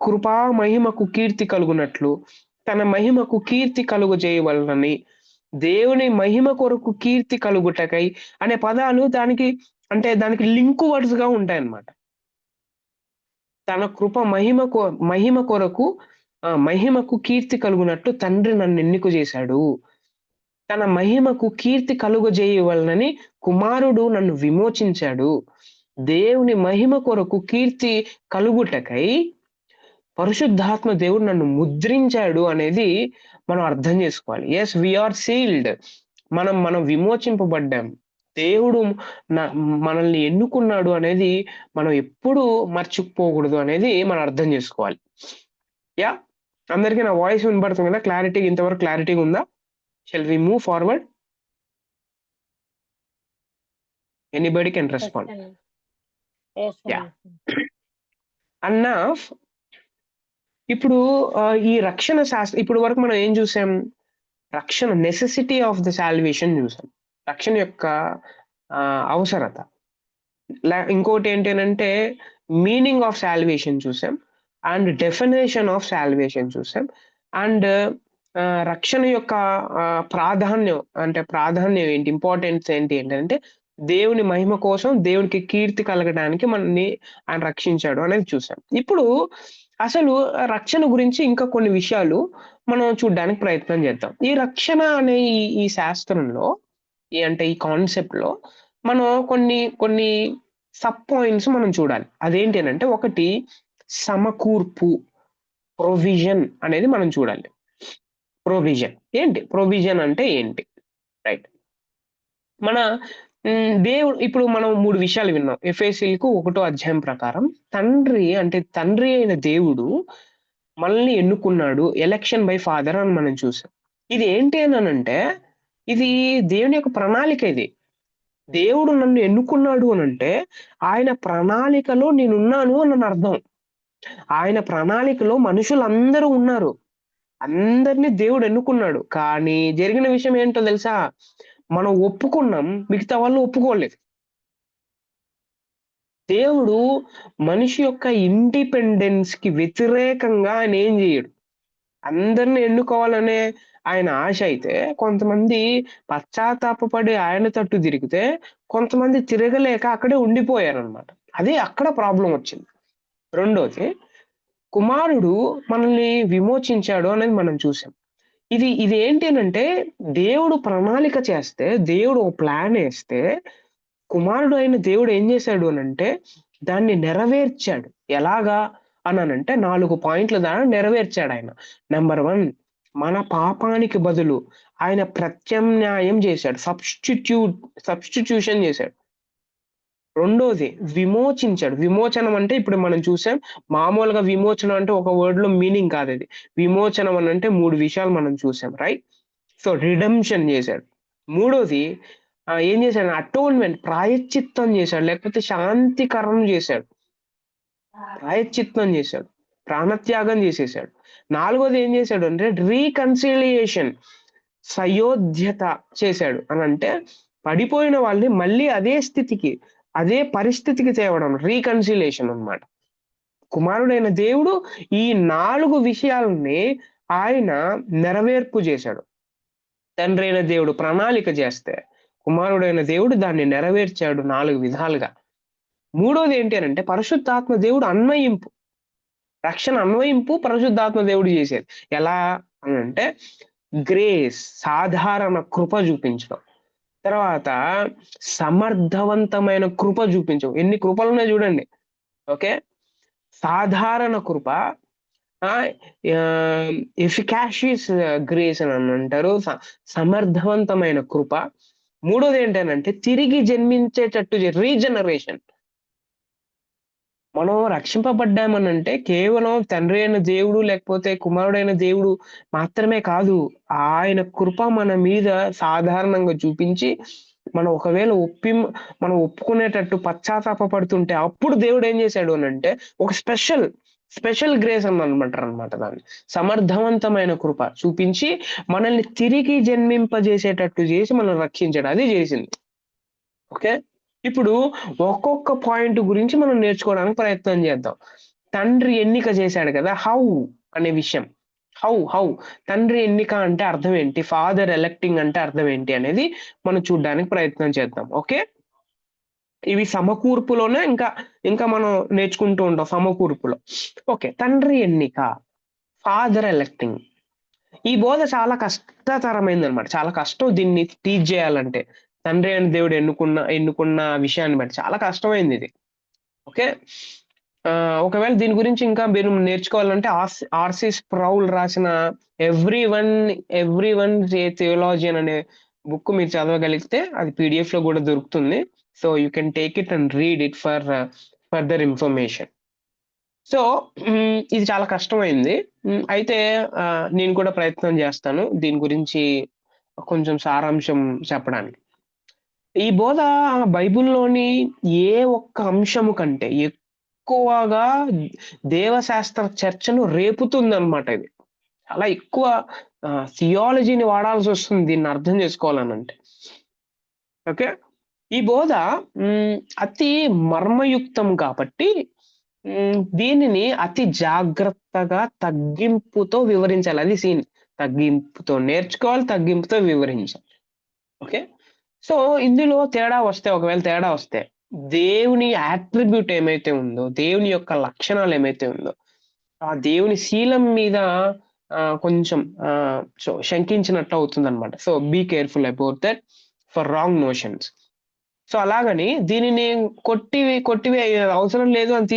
కృపా మహిమకు కీర్తి కలుగునట్లు తన మహిమకు కీర్తి కలుగజేయవలనని దేవుని మహిమ కొరకు కీర్తి కలుగుటకై అనే పదాలు దానికి లింకు వర్డ్స్ గా ఉంటాయన్నమాట. తన కృప మహిమ కొరకు మహిమకు కీర్తి కలుగునట్లు తండ్రి నన్ను ఎన్నిక చేశాడు. తన మహిమకు కీర్తి కలుగజేయవలనని కుమారుడు నన్ను విమోచించాడు. దేవుని మహిమ కొరకు కీర్తి కలుగుటకై పరిశుద్ధాత్మ దేవుడు నన్ను ముద్రించాడు అనేది మనం అర్థం చేసుకోవాలి. Yes, we are sealed. మనం విమోచింపబడ్డాం. దేవుడు మనల్ని ఎన్నుకున్నాడు అనేది మనం ఎప్పుడూ మర్చిపోకూడదు అనేది మనం అర్థం చేసుకోవాలి. యా, అందరికీ నా వాయిస్ వినపడుతుంది కదా? క్లారిటీగా, ఇంతవరకు క్లారిటీగా ఉందా? Shall we move forward? Anybody can respond. Yes, yeah. Enough. ఇప్పుడు ఈ రక్షణ శాస్త్రం ఇప్పుడు వరకు మనం ఏం చూసాం? రక్షణ నెసెసిటీ ఆఫ్ ద సాల్వేషన్ చూసాం. రక్షణ యొక్క అవసరత. ఇంకోటి ఏంటంటే మీనింగ్ ఆఫ్ సాల్వేషన్ చూసాం, అండ్ డెఫినేషన్ ఆఫ్ సాల్వేషన్ చూసాం, అండ్ రక్షణ యొక్క ప్రాధాన్యం ఏంటి, ఇంపార్టెన్స్ ఏంటి ఏంటంటే దేవుని మహిమ కోసం, దేవునికి కీర్తి కలగడానికి మనల్ని ఆయన రక్షించాడు అనేది చూసాం. ఇప్పుడు అసలు రక్షణ గురించి ఇంకా కొన్ని విషయాలు మనం చూడడానికి ప్రయత్నం చేద్దాం. ఈ రక్షణ అనే ఈ శాస్త్రంలో ఈ కాన్సెప్ట్ లో మనం కొన్ని సబ్ పాయింట్స్ మనం చూడాలి. అదేంటి అంటే, ఒకటి సమకూర్పు, ప్రొవిజన్ అనేది మనం చూడాలి. ప్రొవిజన్ ఏంటి? ప్రొవిజన్ అంటే ఏంటి? రైట్. మన దేవుడు ఇప్పుడు మనం 3 విషయాలు విన్నాం. ఎఫెసీయులకు 1 ప్రకారం తండ్రి అయిన దేవుడు మనల్ని ఎన్నుకున్నాడు. ఎలక్షన్ బై ఫాదర్ అని మనం చూసాం. ఇది ఏంటి అనంటే ఇది దేవుని యొక్క ప్రణాళిక. ఇది దేవుడు నన్ను ఎన్నుకున్నాడు అనంటే ఆయన ప్రణాళికలో నేనున్నాను అని అర్థం. ఆయన ప్రణాళికలో మనుషులందరూ ఉన్నారు. అందరినీ దేవుడు ఎన్నుకున్నాడు. కానీ జరిగిన విషయం ఏంటో తెలుసా? మనం ఒప్పుకున్నాం, మిగతా వాళ్ళు ఒప్పుకోలేదు. దేవుడు మనిషి యొక్క ఇండిపెండెన్స్ కి వ్యతిరేకంగా ఆయన ఏం చేయడు. అందరిని ఎన్నుకోవాలనే ఆయన ఆశ అయితే కొంతమంది పశ్చాత్తాపపడి ఆయన తట్టు తిరిగితే కొంతమంది తిరగలేక అక్కడే ఉండిపోయారనమాట. అదే అక్కడ ప్రాబ్లం వచ్చింది. రెండోది, కుమారుడు మనల్ని విమోచించాడు అనేది మనం చూసాం. ఇది ఏంటి అనంటే దేవుడు ప్రణాళిక చేస్తే, దేవుడు ఒక ప్లాన్ వేస్తే కుమారుడు అయిన దేవుడు ఏం చేశాడు అనంటే దాన్ని నెరవేర్చాడు. ఎలాగా అనంటే 4 పాయింట్ల ద్వారా నెరవేర్చాడు ఆయన. నెంబర్ 1, మన పాపానికి బదులు ఆయన ప్రత్యామ్నాయం చేశాడు, సబ్స్టిట్యూషన్ చేశాడు. రెండోది, విమోచించాడు. విమోచనం అంటే ఇప్పుడు మనం చూసాం, మామూలుగా విమోచనం అంటే ఒక వర్డ్ లో మీనింగ్ కాదు. అది విమోచనం అంటే 3 విషయాలు మనం చూసాం, రైట్? సో రిడెంప్షన్ చేశాడు. మూడోది, ఏం చేశాడు? అటోన్మెంట్, ప్రాయశ్చిత్తం చేశాడు, లేకపోతే శాంతికరం చేశాడు, ప్రాయశ్చిత్తం చేశాడు, ప్రాణత్యాగం చేసేసాడు. నాలుగోది ఏం చేశాడు అంటే రీకన్సిలియేషన్, సయోధ్యత చేశాడు. అని అంటే పడిపోయిన వాళ్ళని మళ్ళీ అదే స్థితికి, అదే పరిస్థితికి తేవడం, రీకన్సిలేషన్ అన్నమాట. కుమారుడైన దేవుడు ఈ 4 విషయాలని ఆయన నెరవేర్పు చేశాడు. తండ్రి అయిన దేవుడు ప్రణాళిక చేస్తే కుమారుడైన దేవుడు దాన్ని నెరవేర్చాడు 4 విధాలుగా. మూడోది ఏంటి అని అంటే పరిశుద్ధాత్మ దేవుడు అన్వయింపు, రక్షణ అన్వయింపు పరిశుద్ధాత్మ దేవుడు చేసేది. ఎలా అని అంటే గ్రేస్, సాధారణ కృప చూపించడం. తర్వాత సమర్థవంతమైన కృప చూపించడం. ఎన్ని కృపలు ఉన్నాయి చూడండి. ఓకే, సాధారణ కృప, ఎఫికాషియస్ గ్రేస్ అని అంటారు, సమర్థవంతమైన కృప. మూడోది ఏంటంటే తిరిగి జన్మించేటట్టు రీజనరేషన్. మనం రక్షింపబడ్డామనంటే కేవలం తండ్రి అయిన దేవుడు లేకపోతే కుమారుడైన దేవుడు మాత్రమే కాదు, ఆయన కృప మన మీద సాధారణంగా చూపించి మనం ఒకవేళ మనం ఒప్పుకునేటట్టు పశ్చాత్తాపడుతుంటే అప్పుడు దేవుడు ఏం చేశాడు అని అంటే ఒక స్పెషల్ గ్రేస్ అని అనమాట దాన్ని. సమర్థవంతమైన కృప చూపించి మనల్ని తిరిగి జన్మింపజేసేటట్టు చేసి మనం రక్షించాడు. అది చేసింది. ఓకే, ఇప్పుడు ఒక్కొక్క పాయింట్ గురించి మనం నేర్చుకోవడానికి ప్రయత్నం చేద్దాం. తండ్రి ఎన్నిక చేశాడు కదా, హౌ అనే విషయం. హౌ తండ్రి ఎన్నిక అంటే అర్థం ఏంటి, ఫాదర్ ఎలెక్టింగ్ అంటే అర్థం ఏంటి అనేది మనం చూడడానికి ప్రయత్నం చేద్దాం. ఓకే, ఇవి సమకూర్పులోనే ఇంకా మనం నేర్చుకుంటూ ఉంటాం సమకూర్పులో. ఓకే, తండ్రి ఎన్నిక, ఫాదర్ ఎలెక్టింగ్. ఈ బోధ చాలా కష్టతరమైంది అనమాట. చాలా కష్టం దీన్ని టీచ్ చేయాలంటే. తండ్రి అని దేవుడు ఎన్నుకున్న విషయాన్ని బట్టి చాలా కష్టమైంది ఇది. ఓకే, ఒకవేళ దీని గురించి ఇంకా మీరు నేర్చుకోవాలంటే ఆర్సి స్ప్రౌల్ రాసిన ఎవ్రీ వన్ థియోలాజియన్ అనే బుక్ మీరు చదవగలిగితే అది PDF లో కూడా దొరుకుతుంది. So you can take it and read it for further information. So ఇది చాలా కష్టమైంది. అయితే నేను కూడా ప్రయత్నం చేస్తాను దీని గురించి కొంచెం సారాంశం చెప్పడానికి. ఈ బోధ బైబిల్లోని ఏ ఒక్క అంశము కంటే ఎక్కువగా దేవశాస్త్ర చర్చను రేపుతుందన్నమాట. ఇది చాలా ఎక్కువ థియాలజీని వాడాల్సి వస్తుంది దీన్ని అర్థం చేసుకోవాలనంటే. ఓకే, ఈ బోధ అతి మర్మయుక్తం కాబట్టి దీనిని అతి జాగ్రత్తగా తగ్గింపుతో వివరించాలి. అది సీన్. తగ్గింపుతో నేర్చుకోవాలి, తగ్గింపుతో వివరించాలి. ఓకే, సో ఇందులో ఒకవేళ తేడా వస్తే దేవుని యాట్రిబ్యూట్ ఏమైతే ఉందో, దేవుని యొక్క లక్షణాలు ఏమైతే ఉందో, ఆ దేవుని శీలం మీద కొంచెం శంకించినట్టు అవుతుంది అనమాట. So be careful about that for wrong notions. So అలాగని దీనిని కొట్టివి అవసరం లేదు అని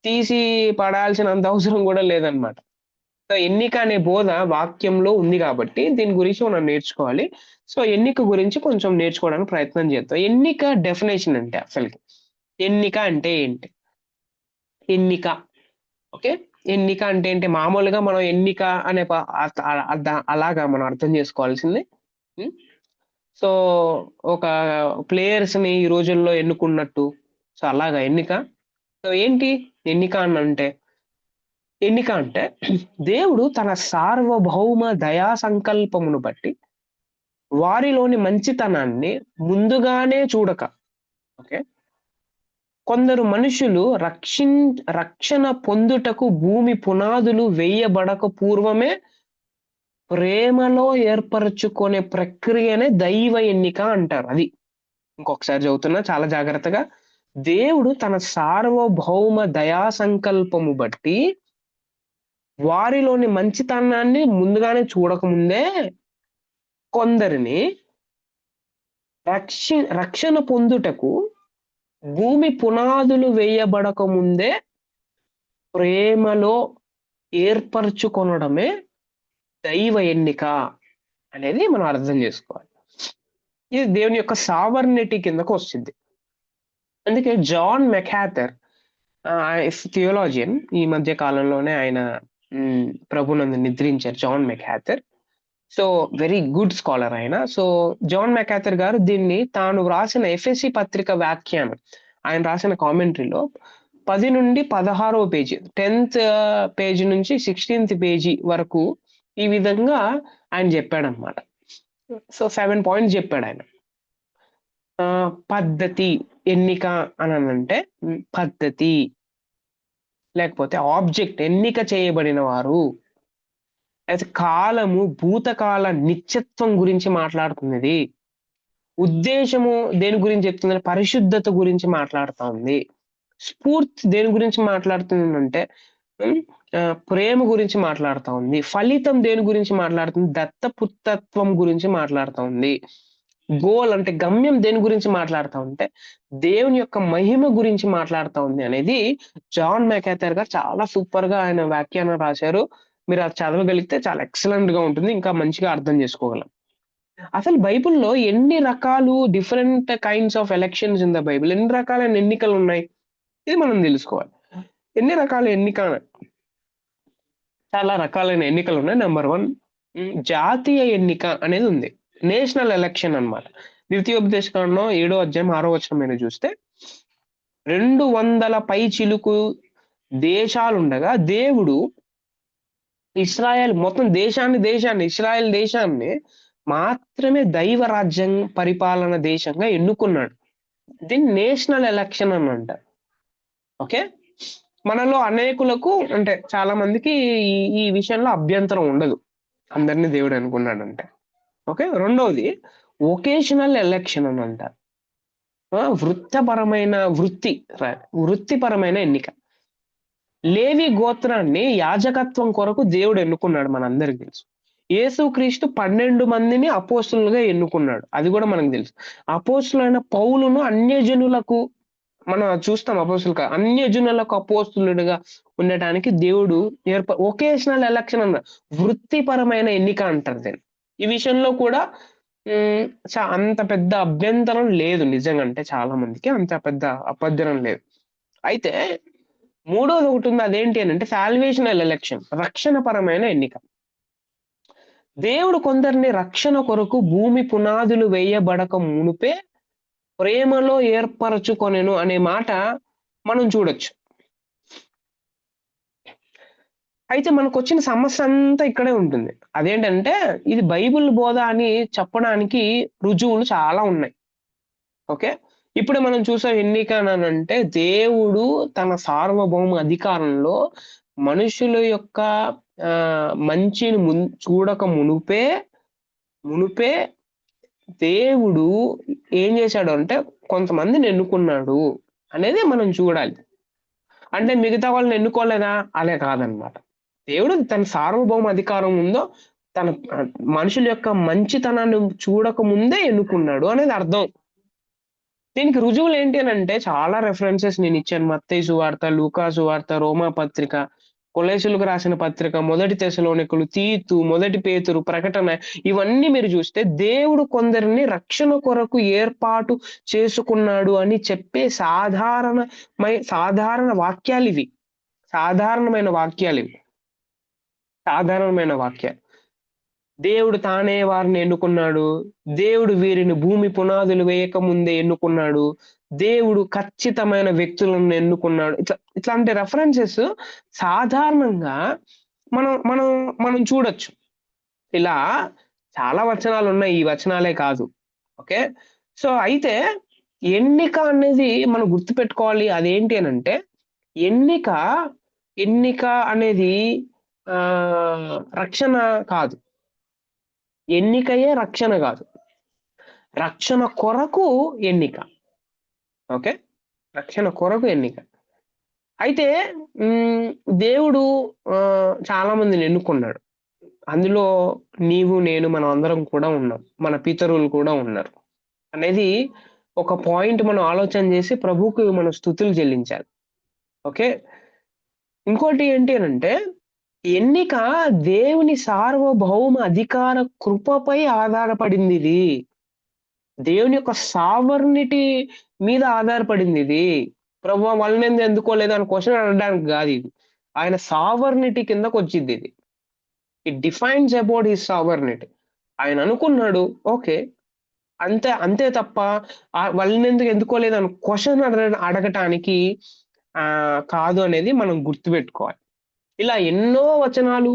తీసి పడాల్సినంత అవసరం కూడా లేదనమాట. సో ఎన్నిక అనే బోధ వాక్యంలో ఉంది కాబట్టి దీని గురించి మనం నేర్చుకోవాలి. సో ఎన్నిక గురించి కొంచెం నేర్చుకోవడానికి ప్రయత్నం చేద్దాం. ఎన్నిక డెఫినేషన్ అంటే అసలుకి ఎన్నిక అంటే ఏంటి? ఎన్నిక, ఓకే, ఎన్నిక అంటే ఏంటి? మామూలుగా మనం ఎన్నిక అనే అలాగా మనం అర్థం చేసుకోవాల్సింది. సో ఒక ప్లేయర్స్ ని ఈ రోజుల్లో ఎన్నుకున్నట్టు, సో అలాగా ఎన్నిక. సో ఏంటి ఎన్నిక అంటే దేవుడు తన సార్వభౌమ దయా సంకల్పమును బట్టి వారిలోని మంచితనాన్ని ముందుగానే చూడక, ఓకే, కొందరు మనుషులు రక్షణ పొందుటకు భూమి పునాదులు వేయబడక పూర్వమే ప్రేమలో ఏర్పరచుకునే ప్రక్రియనే దైవ ఎన్నిక అంటారు. అది ఇంకొకసారి చదువుతున్నా చాలా జాగ్రత్తగా. దేవుడు తన సార్వభౌమ దయా సంకల్పము బట్టి వారిలోని మంచితనాన్ని ముందుగానే చూడకముందే కొందరిని రక్షణ పొందుటకు భూమి పునాదులు వేయబడక ముందే ప్రేమలో ఏర్పరచుకొనడమే దైవ ఎన్నిక అనేది మనం అర్థం చేసుకోవాలి. ఇది దేవుని యొక్క సావర్నిటీ కిందకు వస్తుంది. అందుకే జాన్ మెకాథర్ థియోలాజియన్, ఈ మధ్య కాలంలోనే ఆయన ప్రభునందు నిద్రించారు. John MacArthur so very good scholar ఆయన. సో జాన్ మెకాథర్ గారు దీన్ని తాను వ్రాసిన ఎఫ్ఎస్సి పత్రిక వ్యాఖ్యానం, ఆయన రాసిన కామెంటరీలో 10 నుండి 16వ పేజీ, 10th పేజీ నుంచి 16th పేజీ వరకు ఈ విధంగా ఆయన చెప్పాడనమాట. సో 7 పాయింట్స్ చెప్పాడు ఆయన. పద్ధతి, ఎన్నిక అని అంటే పద్ధతి, లేకపోతే ఆబ్జెక్ట్, ఎన్నిక చేయబడిన వారు, అయితే కాలము, భూతకాల నిత్యత్వం గురించి మాట్లాడుతున్నది. ఉద్దేశము దేని గురించి చెప్తుంది? పరిశుద్ధత గురించి మాట్లాడుతా ఉంది. స్ఫూర్తి దేని గురించి మాట్లాడుతుందంటే ప్రేమ గురించి మాట్లాడుతా ఉంది. ఫలితం దేని గురించి మాట్లాడుతుంది? దత్తపుత్రత్వం గురించి మాట్లాడుతా ఉంది. గోల్ అంటే గమ్యం దేని గురించి మాట్లాడుతా ఉంటే దేవుని యొక్క మహిమ గురించి మాట్లాడుతా ఉంది అనేది జాన్ మెకాథర్ గారు చాలా సూపర్ గా ఆయన వ్యాఖ్యానం రాశారు. మీరు అది చదవగలిగితే చాలా ఎక్సలెంట్ గా ఉంటుంది, ఇంకా మంచిగా అర్థం చేసుకోగలం. అసలు బైబిల్లో ఎన్ని రకాలు different kinds of elections in the Bible, ఎన్ని రకాలైన ఎన్నికలు ఉన్నాయి, ఇది మనం తెలుసుకోవాలి. ఎన్ని రకాల ఎన్నిక? చాలా రకాలైన ఎన్నికలు ఉన్నాయి. నెంబర్ 1 జాతీయ ఎన్నిక అనేది ఉంది, నేషనల్ ఎలక్షన్ అన్నమాట. ద్వితీయోపదేశకాండం 7వ అధ్యాయం 6వ వచనం మీద చూస్తే 200 పై చిలుకు దేశాలుండగా దేవుడు ఇస్రాయేల్ మొత్తం దేశాన్ని ఇస్రాయేల్ దేశాన్ని మాత్రమే దైవ రాజ్యం పరిపాలన దేశంగా ఎన్నుకున్నాడు. దీన్ని నేషనల్ ఎలక్షన్ అని అంటారు. ఓకే, మనలో అనేకులకు అంటే చాలా మందికి ఈ విషయంలో అభ్యంతరం ఉండదు, అందరినీ దేవుడు అనుకున్నాడంటే. ఓకే, రెండవది వొకేషనల్ ఎలక్షన్ అని అంటారు. వృత్తిపరమైన ఎన్నిక. లేవి గోత్రాన్ని యాజకత్వం కొరకు దేవుడు ఎన్నుకున్నాడు, మనందరికి తెలుసు. యేసుక్రీస్తు 12 మందిని అపోస్తులుగా ఎన్నుకున్నాడు, అది కూడా మనకు తెలుసు. అపోస్తులైన పౌలును అన్యజనులకు మనం చూస్తాం, అన్యజనులకు అపోస్తులుడిగా ఉండటానికి దేవుడు వొకేషనల్ ఎలక్షన్ అన్న వృత్తిపరమైన ఎన్నిక అంటారు దీన్ని. ఈ విషయంలో కూడా అంత పెద్ద అభ్యంతరం లేదు, నిజంగా అంటే చాలా మందికి అంత పెద్ద అభ్యంతరం లేదు. అయితే మూడోది ఒకటి ఉంది, అదేంటి అని అంటే సాల్వేషనల్ ఎలక్షన్, రక్షణపరమైన ఎన్నిక. దేవుడు కొందరిని రక్షణ కొరకు భూమి పునాదులు వేయబడక మునుపే ప్రేమలో ఏర్పరచుకొనెను అనే మాట మనం చూడొచ్చు. అయితే మనకు వచ్చిన సమస్య అంతా ఇక్కడే ఉంటుంది. అదేంటంటే ఇది బైబిల్ బోధ అని చెప్పడానికి రుజువులు చాలా ఉన్నాయి. ఓకే, ఇప్పుడు మనం చూసే ఎన్నిక అంటే దేవుడు తన సార్వభౌమ అధికారంలో మనుషుల యొక్క మంచిని చూడక మునుపే దేవుడు ఏం చేశాడు అంటే కొంతమందిని ఎన్నుకున్నాడు అనేది మనం చూడాలి. అంటే మిగతా వాళ్ళని ఎన్నుకోలేదా? అలా కాదనమాట. దేవుడు తన సార్వభౌమ అధికారం ఉందో తన మనుషుల యొక్క మంచితనాన్ని చూడక ముందే ఎన్నుకున్నాడు అనేది అర్థం. దీనికి రుజువులు ఏంటి అని అంటే చాలా రెఫరెన్సెస్ నేను ఇచ్చాను. మత్తయి సువార్త, లూకా సువార్త, రోమా పత్రిక, కొలొస్సీయులకు రాసిన పత్రిక, 1 తెస్సలోనికలు, తీతు, 1 పేతురు, ప్రకటన, ఇవన్నీ మీరు చూస్తే దేవుడు కొందరిని రక్షణ కొరకు ఏర్పాటు చేసుకున్నాడు అని చెప్పే సాధారణమైన వాక్యాలు. దేవుడు తానే వారిని ఎన్నుకున్నాడు, దేవుడు వీరిని భూమి పునాదులు వేయక ముందే ఎన్నుకున్నాడు, దేవుడు ఖచ్చితమైన వ్యక్తులను ఎన్నుకున్నాడు. ఇట్లాంటి రెఫరెన్సెస్ సాధారణంగా మనం చూడొచ్చు. ఇలా చాలా వచనాలు ఉన్నాయి, ఈ వచనాలే కాదు. ఓకే, సో అయితే ఎన్నిక అనేది మనం గుర్తుపెట్టుకోవాలి. అదేంటి అని అంటే ఎన్నిక అనేది రక్షణ కాదు, ఎన్నికయే రక్షణ కాదు, రక్షణ కొరకు ఎన్నిక. ఓకే, రక్షణ కొరకు ఎన్నిక. అయితే దేవుడు చాలా మందిని ఎన్నుకున్నాడు, అందులో నీవు నేను మనం అందరం కూడా ఉన్నాం, మన పితరులు కూడా ఉన్నారు అనేది ఒక పాయింట్ మనం ఆలోచన చేసి ప్రభువుకు మనం స్తుతులు చెల్లించాలి. ఓకే, ఇంకోటి ఏంటి అని అంటే ఎన్నిక దేవుని సార్వభౌమ అధికార కృపపై ఆధారపడింది. ఇది దేవుని యొక్క సావర్నిటీ మీద ఆధారపడింది. ఇది ప్రభువా వాళ్ళని ఎందుకోలేదు అని క్వశ్చన్ అడగడానికి కాదు, ఇది ఆయన సావర్నిటీ కిందకు వచ్చింది. ఇది it defines about his sovereignty. ఆయన అనుకున్నాడు. ఓకే. అంతే అంతే తప్ప వాళ్ళని ఎందుకు ఎన్నుకోలేదు అని క్వెషన్ అడగటానికి కాదు అనేది మనం గుర్తుపెట్టుకోవాలి. ఇలా ఎన్నో వచనాలు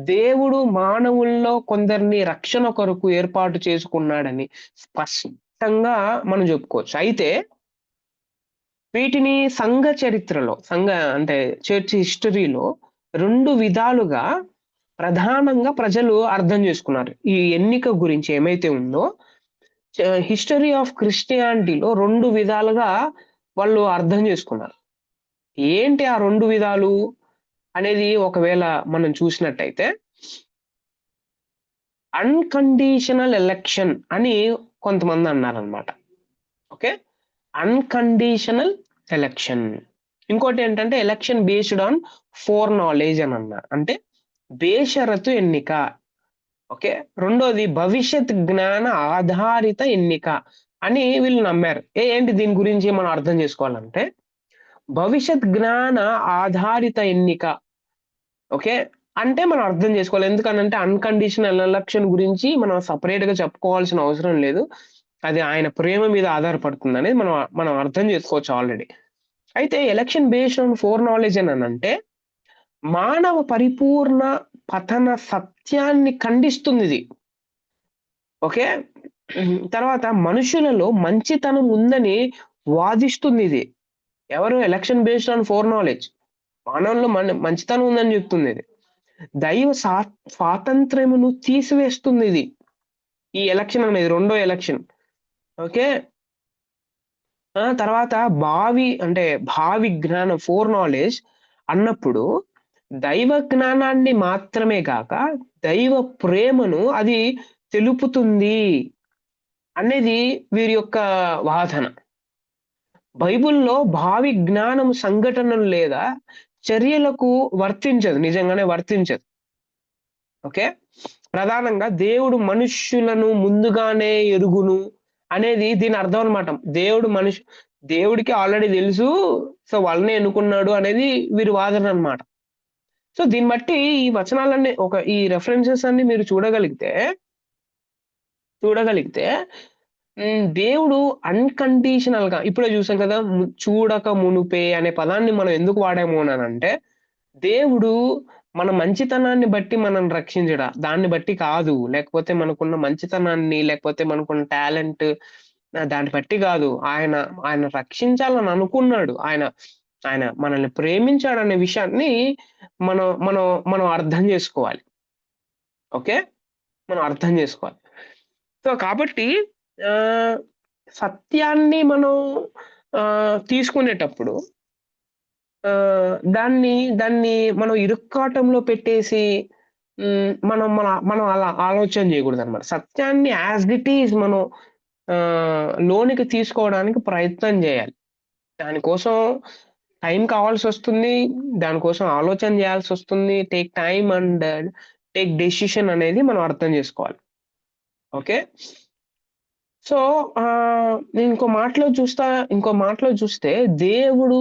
దేవుడు మానవుల్లో కొందరిని రక్షణ కొరకు ఏర్పాటు చేసుకున్నాడని స్పష్టంగా మనం చెప్పుకోవచ్చు. అయితే వీటిని సంఘ చరిత్రలో అంటే చర్చ్ హిస్టరీలో 2 విధాలుగా ప్రధానంగా ప్రజలు అర్థం చేసుకున్నారు. ఈ ఎన్నిక గురించి ఏమైతే ఉందో హిస్టరీ ఆఫ్ క్రిస్టియానిటీలో 2 విధాలుగా వాళ్ళు అర్థం చేసుకున్నారు. ఏంటి ఆ 2 విధాలు అనేది ఒకవేళ మనం చూసినట్టయితే అన్‌కండీషనల్ ఎలక్షన్ అని కొంతమంది అన్నారనమాట. ఓకే. Unconditional election. ఇంకోటేంటంటే election based on foreknowledge అని అన్నారు. అంటే బేషరతు ఎన్నిక. ఓకే. రెండోది భవిష్యత్ జ్ఞాన ఆధారిత ఎన్నిక అని వీళ్ళు నమ్మారు. ఏంటి దీని గురించి మనం అర్థం చేసుకోవాలంటే, భవిష్యత్ జ్ఞాన ఆధారిత ఎన్నిక. ఓకే. అంటే మనం అర్థం చేసుకోవాలి. ఎందుకనంటే అన్‌కండీషనల్ ఎలక్షన్ గురించి మనం సెపరేట్‌గా చెప్పుకోవాల్సిన అవసరం లేదు. అది ఆయన ప్రేమ మీద ఆధారపడుతుందనేది మనం మనం అర్థం చేసుకోవచ్చు ఆల్రెడీ. అయితే election based on four knowledge అనంటే మానవ పరిపూర్ణ పతన సత్యాన్ని ఖండిస్తుందిది. ఓకే. తర్వాత మనుషులలో మంచితనం ఉందని వాదిస్తుందిది. ఎవరు? Election based on four knowledge. మానవుల్లో మంచితనం ఉందని చెప్తుందిది. దైవ స్వాతంత్ర్యమును తీసివేస్తుందిది. ఈ ఎలక్షన్ అనేది రెండో ఎలక్షన్. ఓకే. తర్వాత భావి జ్ఞానం ఫోర్ నాలెడ్జ్ అన్నప్పుడు దైవ జ్ఞానాన్ని మాత్రమే కాక దైవ ప్రేమను అది తెలుపుతుంది అనేది వీరి యొక్క వాదన. బైబిల్‌లో భావి జ్ఞానం సంఘటనలు లేదా చర్యలకు వర్తించదు. నిజంగానే వర్తించదు. ఓకే. ప్రధానంగా దేవుడు మనుష్యులను ముందుగానే ఎరుగును అనేది దీని అర్థం అన్నమాట. దేవుడికి ఆల్రెడీ తెలుసు. సో, వాళ్ళనే ఎన్నుకున్నాడు అనేది వీరి వాదన అన్నమాట. సో, దీన్ని బట్టి ఈ వచనాలన్నీ ఈ రెఫరెన్సెస్ అన్ని మీరు చూడగలిగితే దేవుడు అన్‌కండీషనల్‌గా ఇప్పుడే చూసాం కదా! చూడక మునుపే అనే పదాన్ని మనం ఎందుకు వాడాము అనంటే, దేవుడు మన మంచితనాన్ని బట్టి మనల్ని రక్షించడా. దాన్ని బట్టి కాదు. లేకపోతే మనకున్న మంచితనాన్ని, లేకపోతే మనకున్న టాలెంట్ దాన్ని బట్టి కాదు. ఆయన రక్షించాలని అనుకున్నాడు. ఆయన మనల్ని ప్రేమించాడనే విషయాన్ని మనం మనం మనం అర్థం చేసుకోవాలి. ఓకే. మనం అర్థం చేసుకోవాలి. సో, కాబట్టి సత్యాన్ని మనం తీసుకునేటప్పుడు దాన్ని మనం ఇరుక్కాటంలో పెట్టేసి మనం మన మనం అలా ఆలోచన చేయకూడదనమాట. సత్యాన్ని యాజ్ ఇట్ ఈజ్ మనం లోనికి తీసుకోవడానికి ప్రయత్నం చేయాలి. దానికోసం టైం కావాల్సొస్తుంది. దానికోసం ఆలోచన చేయాల్సొస్తుంది. Take time and take decision అనేది మనం అర్థం చేసుకోవాలి. ఓకే. సో, ఇంకో మాటలో చూస్తే దేవుడు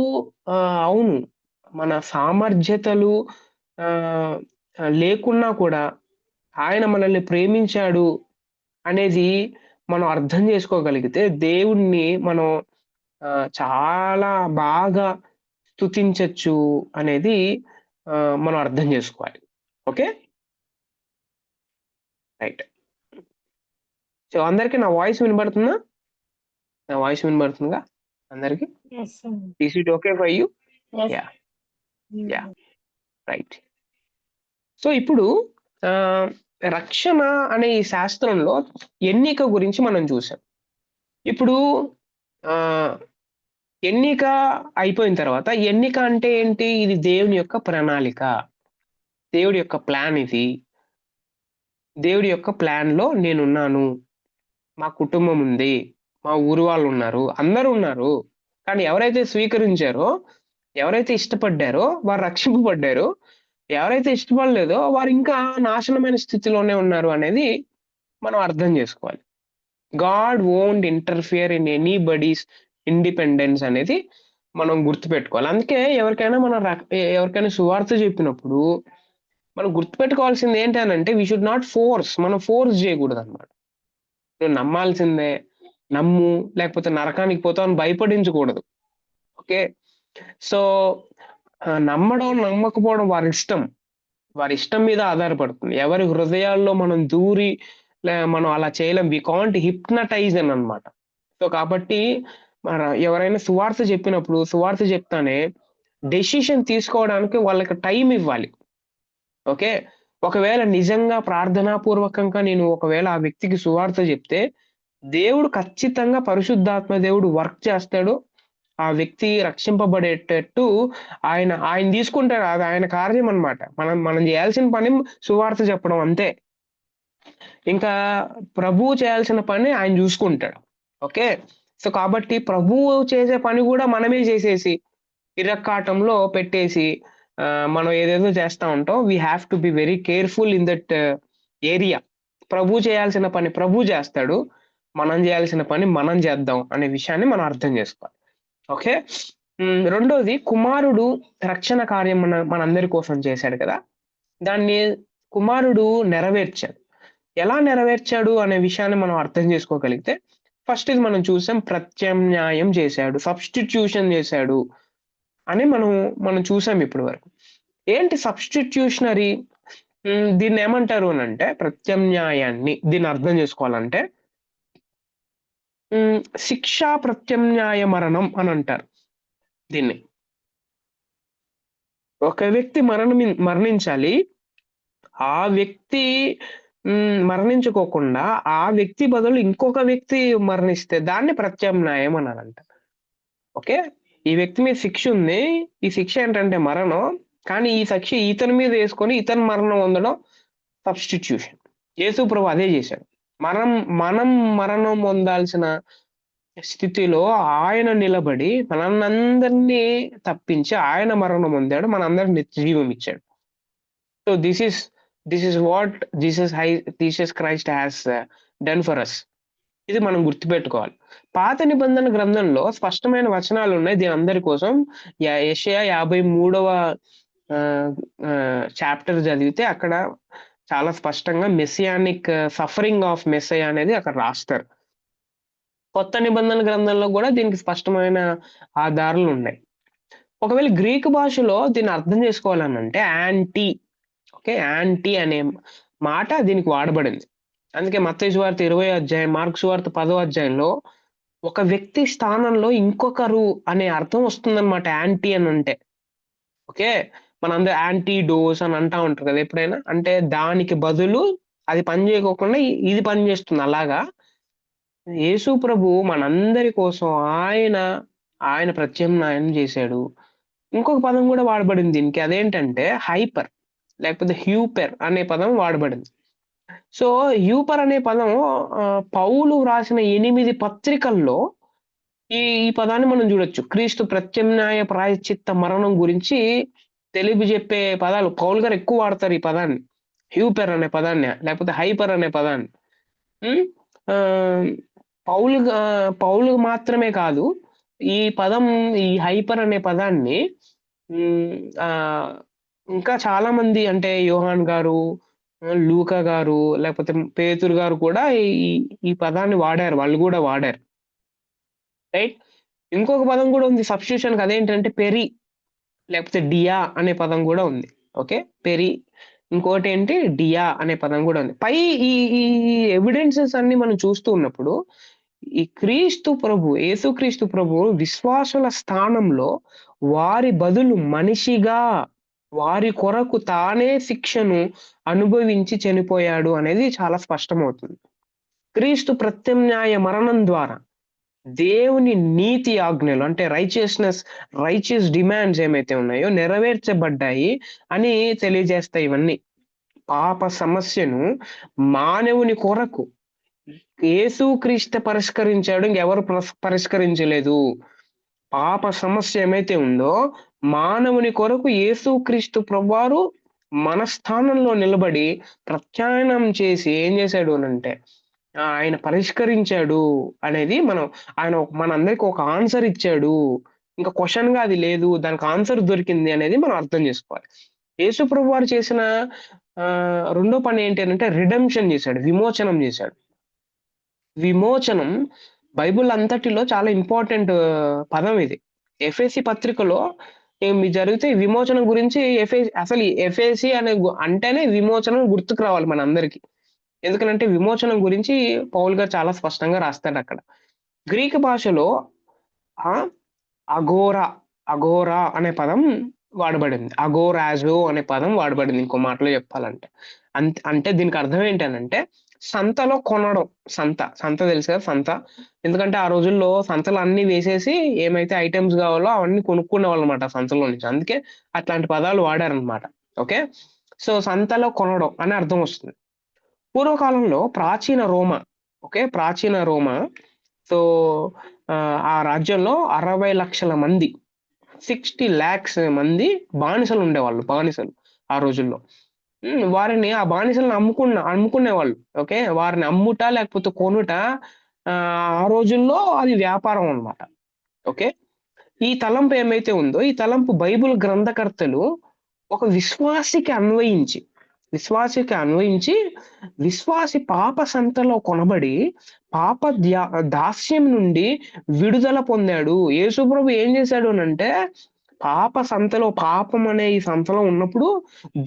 అవును. మన సామర్థ్యతలు లేకున్నా కూడా ఆయన మనల్ని ప్రేమించాడు అనేది మనం అర్థం చేసుకోగలిగితే దేవుడిని మనం చాలా బాగా స్తుతించొచ్చు అనేది మనం అర్థం చేసుకోవాలి. ఓకే. రైట్. సో, అందరికి నా వాయిస్ వినబడుతుందా? నా వాయిస్ వినబడుతుందా అందరికి? Yes, sir. Is it okay for you? Yes. Yeah! Yeah! Right. So, ఇప్పుడు రక్షణ అనే ఈ శాస్త్రంలో ఎన్నిక గురించి మనం చూసాం. ఇప్పుడు ఎన్నిక అయిపోయిన తర్వాత ఎన్నిక అంటే ఏంటి? ఇది దేవుని యొక్క ప్రణాళిక. దేవుడి యొక్క ప్లాన్ ఇది. దేవుడి యొక్క ప్లాన్‌లో నేనున్నాను. మా కుటుంబం ఉంది. మా ఊరు వాళ్ళున్నారు. అందరూ ఉన్నారు. కానీ ఎవరైతే స్వీకరించారో, ఎవరైతే ఇష్టపడ్డారో వారు రక్షింపబడ్డారు. ఎవరైతే ఇష్టపడలేదో వారు ఇంకా నాశనమైన స్థితిలోనే ఉన్నారు అనేది మనం అర్థం చేసుకోవాలి. God won't interfere in anybody's independence అనేది మనం గుర్తుపెట్టుకోవాలి. అందుకే ఎవరికైనా సువార్త చెప్పినప్పుడు మనం గుర్తుపెట్టుకోవాల్సింది ఏంటనంటే వి షుడ్ నాట్ ఫోర్స్. మనం ఫోర్స్ చేయకూడదనమాట. నువ్వు నమ్మాల్సిందే. నమ్ము, లేకపోతే నరకానికి పోతావు అని భయపడించకూడదు. ఓకే. సో, నమ్మడం, నమ్మకపోవడం వారిష్టం. వారిష్టం మీద ఆధారపడుతుంది. ఎవరి హృదయాల్లో మనం దూరి మనం అలా చేయలేం. వి కాంట్ హిప్నటైజ్ అనమాట. సో, కాబట్టి ఎవరైనా సువార్త చెప్పినప్పుడు సువార్త చెప్తానే డెసిషన్ తీసుకోవడానికి వాళ్ళకి టైం ఇవ్వాలి. ఓకే. ఒకవేళ నిజంగా ప్రార్థనాపూర్వకంగా నేను ఒకవేళ ఆ వ్యక్తికి సువార్త చెప్తే, దేవుడు ఖచ్చితంగా పరిశుద్ధాత్మ దేవుడు వర్క్ చేస్తాడు. ఆ వ్యక్తి రక్షింపబడేటట్టు ఆయన తీసుకుంటాడు. అది ఆయన కార్యం అన్నమాట. మనం మనం చేయాల్సిన పని సువార్త చెప్పడం అంతే. ఇంకా ప్రభువు చేయాల్సిన పని ఆయన చూసుకుంటాడు. ఓకే. సో, కాబట్టి ప్రభువు చేసే పని గూడా మనమే చేసేసి, ఇరకాటంలో పెట్టేసి మనం ఏదేదో చేస్తా ఉంటాం. We have to be very careful in that area. ప్రభువు చేయాల్సిన పని ప్రభువు చేస్తాడు. మనం చేయాల్సిన పని మనం చేద్దాం అనే విషయాన్ని మనం అర్థం చేసుకోవాలి. ఓకే. రెండోది కుమారుడు రక్షణ కార్యం మనందరి కోసం చేశాడు కదా! దాన్ని కుమారుడు నెరవేర్చాడు. ఎలా నెరవేర్చాడు అనే విషయాన్ని మనం అర్థం చేసుకోగలిగితే, ఫస్ట్ ఇది మనం చూసాం ప్రత్యామ్నాయం చేశాడు. సబ్‌స్టిట్యూషన్ చేశాడు అని మనం చూసాం ఇప్పటి వరకు. ఏంటి సబ్‌స్టిట్యూషనరీ? దీన్నేమంటారు అనంటే ప్రత్యామ్నాయాన్ని దీన్ని అర్థం చేసుకోవాలంటే శిక్షా ప్రత్యామ్నాయ మరణం అనంటారు దీన్ని. ఒక వ్యక్తి మరణించాలి. ఆ వ్యక్తి మరణించుకోకుండా ఆ వ్యక్తి బదులు ఇంకొక వ్యక్తి మరణిస్తే దాన్ని ప్రత్యామ్నాయం అనాలంట. ఓకే. ఈ వ్యక్తి మీద శిక్ష ఉంది. ఈ శిక్ష ఏంటంటే మరణం. కానీ ఈ శిక్ష ఇతని మీద యేసుకొని ఇతను మరణం పొందడం సబ్‌స్టిట్యూషన్. యేసు ప్రభు అదే చేశాడు. మనం మరణం పొందాల్సిన స్థితిలో ఆయన నిలబడి మనల్నందరినీ తప్పించి ఆయన మరణం పొందాడు. మనందరికి నిత్య జీవం ఇచ్చాడు. So this is what Jesus Christ has done for us. ఇది మనం గుర్తుపెట్టుకోవాలి. పాత నిబంధన గ్రంథంలో స్పష్టమైన వచనాలున్నాయి దీని అందరి కోసం. యెషయా 53వ చాప్టర్ చదివితే అక్కడ చాలా స్పష్టంగా మెస్సియానిక్ సఫరింగ్ ఆఫ్ మెస్సయా అనేది అక్కడ రాస్తారు. కొత్త నిబంధన గ్రంథంలో గూడా దీనికి స్పష్టమైన ఆధారాలున్నాయి. ఒకవేళ గ్రీకు భాషలో దీన్ని అర్థం చేసుకోవాలనంటే యాంటీ. ఓకే. యాంటీ అనే మాట దీనికి వాడబడింది. అందుకే మత్తయి సువార్త 20వ అధ్యాయం, మార్కు సువార్త 10వ అధ్యాయంలో ఒక వ్యక్తి స్థానంలో ఇంకొకరు అనే అర్థం వస్తుందన్నమాట యాంటీ అనంటే. ఓకే. మనందరూ యాంటీడోస్ అని అంటా ఉంటారు కదా! ఎప్పుడైనా. అంటే దానికి బదులు అది పని చేయకోకుండా ఇది పని చేస్తుంది. అలాగా యేసు ప్రభు మనందరి కోసం ఆయన ప్రత్యామ్నాయం చేశాడు. ఇంకొక పదం గూడా వాడబడింది దీనికి. అదేంటంటే హైపర్ లేకపోతే హ్యూపర్ అనే పదం వాడబడింది. సో, హ్యూపర్ అనే పదం పౌలు వ్రాసిన 8 పత్రికల్లో ఈ పదాన్ని మనం చూడొచ్చు. క్రీస్తు ప్రత్యామ్నాయ ప్రాయశ్చిత్త మరణం గురించి తెలియజెప్పే పదాలు పౌలు గారు ఎక్కువ వాడతారు ఈ పదాన్ని. హ్యూపర్ అనే పదాన్ని, లేకపోతే హైపర్ అనే పదాన్ని. హ్మ్. ఆహ్, పౌలు మాత్రమే కాదు. ఈ పదం ఈ హైపర్ అనే పదాన్ని హ్మ్. ఇంకా చాలా మంది అంటే యోహాన్ గారు, లూకా గారు, లేకపోతే పేతురు గారు కూడా ఈ ఈ పదాన్ని వాడారు. వాళ్ళు గూడా వాడారు. రైట్. ఇంకొక పదం గూడా ఉంది సబ్‌స్టిట్యూషన్‌కి అదేంటంటే లేకపోతే డియా అనే పదం గూడా ఉంది. ఓకే. ఇంకోటేంటి డియా అనే పదం గూడా ఉంది. ఈ ఈ ఈ ఎవిడెన్సెస్ అన్నీ మనం చూస్తూ ఉన్నప్పుడు యేసుక్రీస్తు ప్రభు విశ్వాసుల స్థానంలో వారి బదులు మనిషిగా వారి కొరకు తానే శిక్షను అనుభవించి చనిపోయాడు అనేది చాలా స్పష్టమవుతుంది. క్రీస్తు ప్రత్యామ్నాయ మరణం ద్వారా దేవుని నీతి ఆజ్ఞలు అంటే రైచియస్ డిమాండ్స్ ఏమైతే ఉన్నాయో నెరవేర్చబడ్డాయి అని తెలియజేస్తాయి ఇవన్నీ. పాప సమస్యను మానవుని కొరకు యేసుక్రీస్తు పరిష్కరించాడు. ఇంకెవరు పరిష్కరించలేదు. పాప సమస్య ఏమైతే ఉందో మానవుని కొరకు యేసుక్రీస్తు ప్రభువారు మన స్థానంలో నిలబడి ప్రత్యామ్నాయం చేసి ఏం చేశాడు అనంటే ఆయన పరిష్కరించాడు అనేది ఆయన మనందరికి ఒక ఆన్సర్ ఇచ్చాడు. ఇంకా క్వెషన్‌గా అది లేదు. దానికి ఆన్సర్ దొరికింది అనేది మనం అర్థం చేసుకోవాలి. యేసు ప్రభు వారు చేసిన రెండో పని ఏంటి అనంటే రిడెంప్షన్ చేశాడు. విమోచనం చేశాడు. విమోచనం బైబిల్ అంతటిలో చాలా ఇంపార్టెంట్ పదం ఇది. ఎఫెసీ పత్రికలో ఏమి జరిగితే విమోచనం గురించి అసలు ఎఫెసీ అంటేనే విమోచనం గుర్తుకు రావాలి మనందరికి. ఎందుకనంటే విమోచనం గురించి పౌలు గారు చాలా స్పష్టంగా రాస్తాడక్కడ. గ్రీక్ భాషలో అఘోరా, అఘోరా అనే పదం వాడబడింది. అఘోరాజో అనే పదం వాడబడింది ఇంకో మాటలో చెప్పాలంటే. అంటే దీనికి అర్థం ఏంటనంటే సంతలో కొనడం. సంత తెలుసు కదా సంత. ఎందుకంటే ఆ రోజుల్లో సంతలు అన్నీ వేసేసి ఏమైతే ఐటెమ్స్ కావాలో అవన్నీ కొనుక్కునేవాళ్ళనమాట సంతలో నుంచి. అందుకే అట్లాంటి పదాలు వాడారనమాట. ఓకే. సో సంతలో కొనడం అని అర్థం వస్తుంది. పూర్వకాలంలో ప్రాచీన రోమా, ఓకే, ప్రాచీన రోమా. సో ఆ రాజ్యంలో 60 లక్షల మంది, 60 lakhs మంది బానిసలు ఉండేవాళ్ళు. బానిసలు ఆ రోజుల్లో. వారిని ఆ బానిసలను అమ్ముకునేవాళ్ళు. ఓకే. వారిని అమ్ముట లేకపోతే కొనుట ఆ రోజుల్లో అది వ్యాపారం అన్నమాట. ఓకే. ఈ తలంపు ఏమైతే ఉందో ఈ తలంపు బైబిల్ గ్రంథకర్తలు ఒక విశ్వాసికి అన్వయించి విశ్వాసి పాప సంతలో కొనబడి పాప దాస్యం నుండి విడుదల పొందాడు. యేసుప్రభు ఏం చేశాడు అనంటే పాప సంతలో, పాపం అనే ఈ సంతలో ఉన్నప్పుడు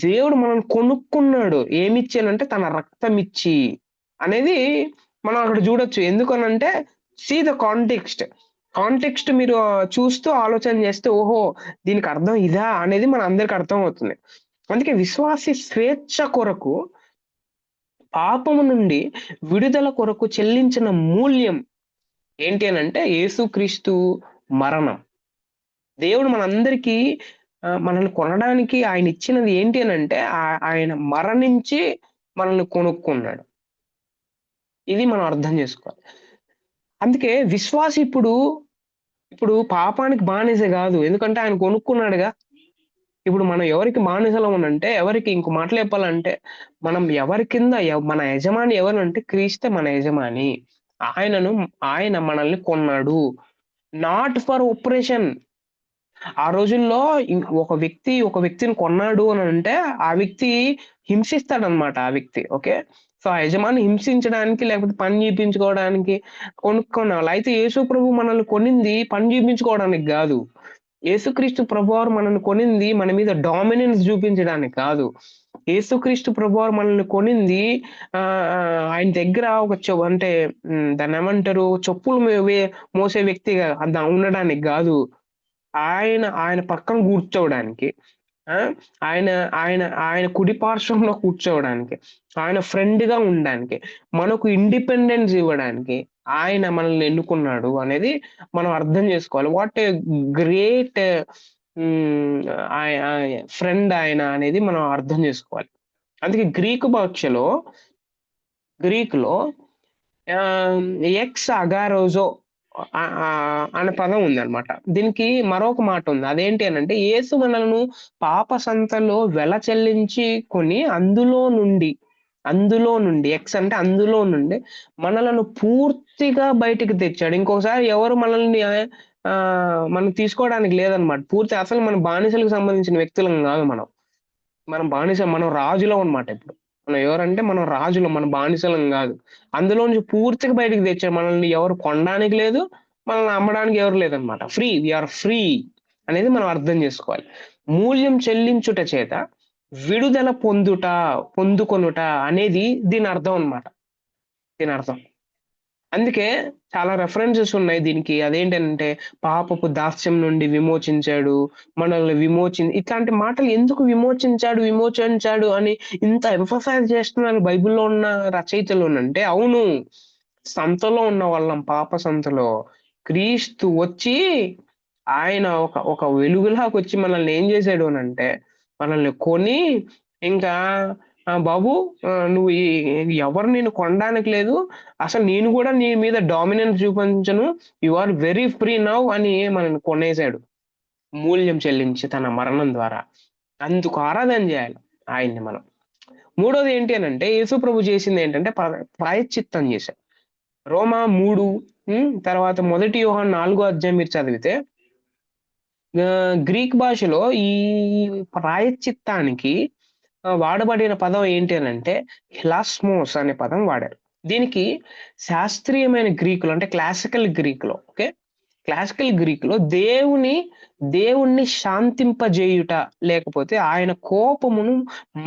దేవుడు మనల్ని కొనుక్కున్నాడు. ఏమిచ్చానంటే తన రక్తం ఇచ్చి అనేది మనం అక్కడ చూడొచ్చు. ఎందుకనంటే సీ ద కాంటెక్స్ట్ మీరు చూస్తూ ఆలోచన చేస్తే ఓహో దీనికి అర్థం ఇదా అనేది మన అందరికి అర్థం అవుతుంది. అందుకే విశ్వాసి స్వేచ్ఛ కొరకు, పాపము నుండి విడుదల కొరకు చెల్లించిన మూల్యం ఏంటి అనంటే యేసుక్రీస్తు మరణం. దేవుడు మనందరికీ మనల్ని కొనడానికి ఆయన ఇచ్చినది ఏంటి అనంటే ఆయన మరణించి మనల్ని కొనుక్కున్నాడు. ఇది మనం అర్థం చేసుకోవాలి. అందుకే విశ్వాసి ఇప్పుడు పాపానికి బానిస గాదు. ఎందుకంటే ఆయన కొనుక్కున్నాడుగా. ఇప్పుడు మనం ఎవరికి బానిసలం అనంటే ఎవరికి ఇంకో మాటలో చెప్పాలంటే మనం ఎవరి కింద మన యజమాని ఎవరంటే క్రీస్తే మన యజమాని. ఆయన మనల్ని కొన్నాడు. Not for oppression. ఆ రోజుల్లో ఒక వ్యక్తిని కొన్నాడు అనంటే ఆ వ్యక్తి హింసిస్తాడన్నమాట ఆ వ్యక్తి. ఓకే. సో ఆ యజమాని హింసించడానికి లేకపోతే పని చేపించుకోవడానికి కొనుక్కునేవాళ్ళు. అయితే యేసు ప్రభు మనల్ని కొనింది పని చేపించుకోవడానికి గాదు. యేసుక్రీస్తు ప్రభువారు మనల్ని కొనింది మన మీద డామినెన్స్ చూపించడానికి కాదు. యేసుక్రీస్తు ప్రభువారు మనల్ని కొనింది ఆయన దగ్గర ఒక అంటే దాన్నేమంటారు చెప్పులు మోసే వ్యక్తిగా ఉండడానికి గాదు. ఆయన పక్కన కూర్చోవడానికి. ఆయన ఆయన ఆయన కుడి పార్శ్వంలో కూర్చోవడానికి, ఆయన ఫ్రెండ్‌గా ఉండడానికి, మనకు ఇండిపెండెన్స్ ఇవ్వడానికి ఆయన మనల్ని ఎన్నుకున్నాడు అనేది మనం అర్థం చేసుకోవాలి. వాట్ ఏ గ్రేట్ ఫ్రెండ్ ఆయన అనేది మనం అర్థం చేసుకోవాలి. అందుకే గ్రీకులో ఎక్స్ అగారోజో అనే పదం ఉందన్నమాట. దీనికి మరొక మాట ఉంది. అదేంటి అనంటే యేసు మనలను పాప సంతలో వెల చెల్లించి కొని అందులో నుండి ఎక్స్ అంటే అందులో నుండి మనలను పూర్తిగా బయటికి తెచ్చాడు. ఇంకొకసారి ఎవరు మనల్ని మనం తీసుకోవడానికి లేదన్నమాట. అసలు మన బానిసలకు సంబంధించిన వ్యక్తులం కాదు మనం. మనం రాజులం అన్నమాట ఇప్పుడు. మనం ఎవరంటే మనం రాజులం. మన బానిసలం గాదు. అందులో నుంచి పూర్తిగా బయటికి తెచ్చాడు. మనల్ని ఎవరు కొనడానికి లేదు. మనల్ని అమ్మడానికి ఎవరు లేదన్నమాట. వి ఆర్ ఫ్రీ అనేది మనం అర్థం చేసుకోవాలి. మూల్యం చెల్లించుట చేత విడుదల పొందుకొనుట అనేది దీని అర్థం అన్నమాట. అందుకే చాలా రెఫరెన్సెస్ ఉన్నాయి దీనికి. అదేంటంటే పాపపు దాస్యం నుండి విమోచించాడు, మనల్ని ఇట్లాంటి మాటలు ఎందుకు విమోచించాడు అని ఇంత ఎంఫసైజ్ చేస్తున్నారు బైబిల్‌లో ఉన్న రచయితలునంటే అవును. సంతలో ఉన్న వాళ్ళం, పాప సంతలో. క్రీస్తు వచ్చి ఆయన ఒక వెలుగులాగొచ్చి మనల్ని ఏం చేశాడు అనంటే మనల్ని కొని ఇంకా బాబు నువ్వు ఎవరు నిన్ను కొనడానికి లేదు. అసలు నేను కూడా నీ మీద డామినెన్స్ చూపించను. You are very free now అని మనల్ని కొనేసాడు. మూల్యం చెల్లించి తన మరణం ద్వారా. అందుకు ఆరాధన చేయాలి ఆయన్ని మనం. మూడోది ఏంటి అనంటే యేసు ప్రభు చేసింది ఏంటంటే ప్రాయశ్చిత్తం చేశాడు. రోమా 3 తర్వాత 1 యోహాను 4 అధ్యాయం మీరు చదివితే గ్రీక్ భాషలో ఈ ప్రాయశ్చిత్తానికి వాడబడిన పదం ఏంటి అనంటే హిలాస్మోస్ అనే పదం వాడారు. దీనికి శాస్త్రీయమైన గ్రీకులో అంటే క్లాసికల్ గ్రీకులో క్లాసికల్ గ్రీకులో దేవుణ్ణి శాంతింపజేయుట లేకపోతే ఆయన కోపమును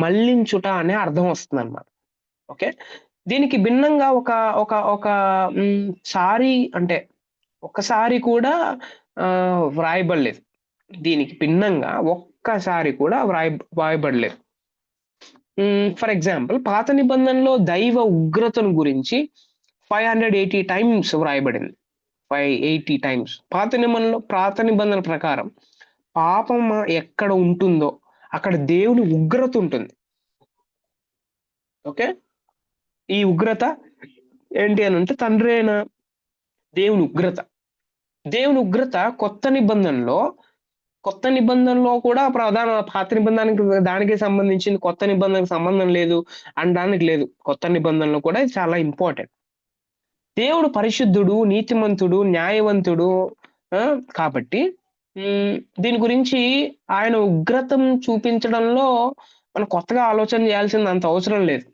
మళ్లించుట అనే అర్థం వస్తుందన్నమాట. ఓకే. దీనికి భిన్నంగా ఒక ఒక ఒక సారి అంటే ఒక్కసారి కూడా వ్రాయబడలేదు. దీనికి భిన్నంగా ఒక్కసారి కూడా వ్రాయబడలేదు. ఫర్ ఎగ్జాంపుల్ పాత నిబంధనలో దైవ ఉగ్రతను గురించి 580 టైమ్స్ వ్రాయబడింది. 580 టైమ్స్. పాత నిబంధన ప్రకారం పాపం ఎక్కడ ఉంటుందో అక్కడ దేవుని ఉగ్రత ఉంటుంది. ఓకే. ఈ ఉగ్రత ఏంటి అని అంటే తండ్రి అయిన దేవుని ఉగ్రత. దేవుని ఉగ్రత కొత్త నిబంధనలో కూడా పాత నిబంధనకి దానికి సంబంధించింది, కొత్త నిబంధనకు సంబంధం లేదు అనడానికి లేదు. కొత్త నిబంధనలో కూడా ఇది చాలా ఇంపార్టెంట్. దేవుడు పరిశుద్ధుడు, నీతిమంతుడు, న్యాయవంతుడు కాబట్టి దీని గురించి ఆయన ఉగ్రతం చూపించడంలో మనం కొత్తగా ఆలోచన చేయాల్సింది అంత అవసరం లేదు.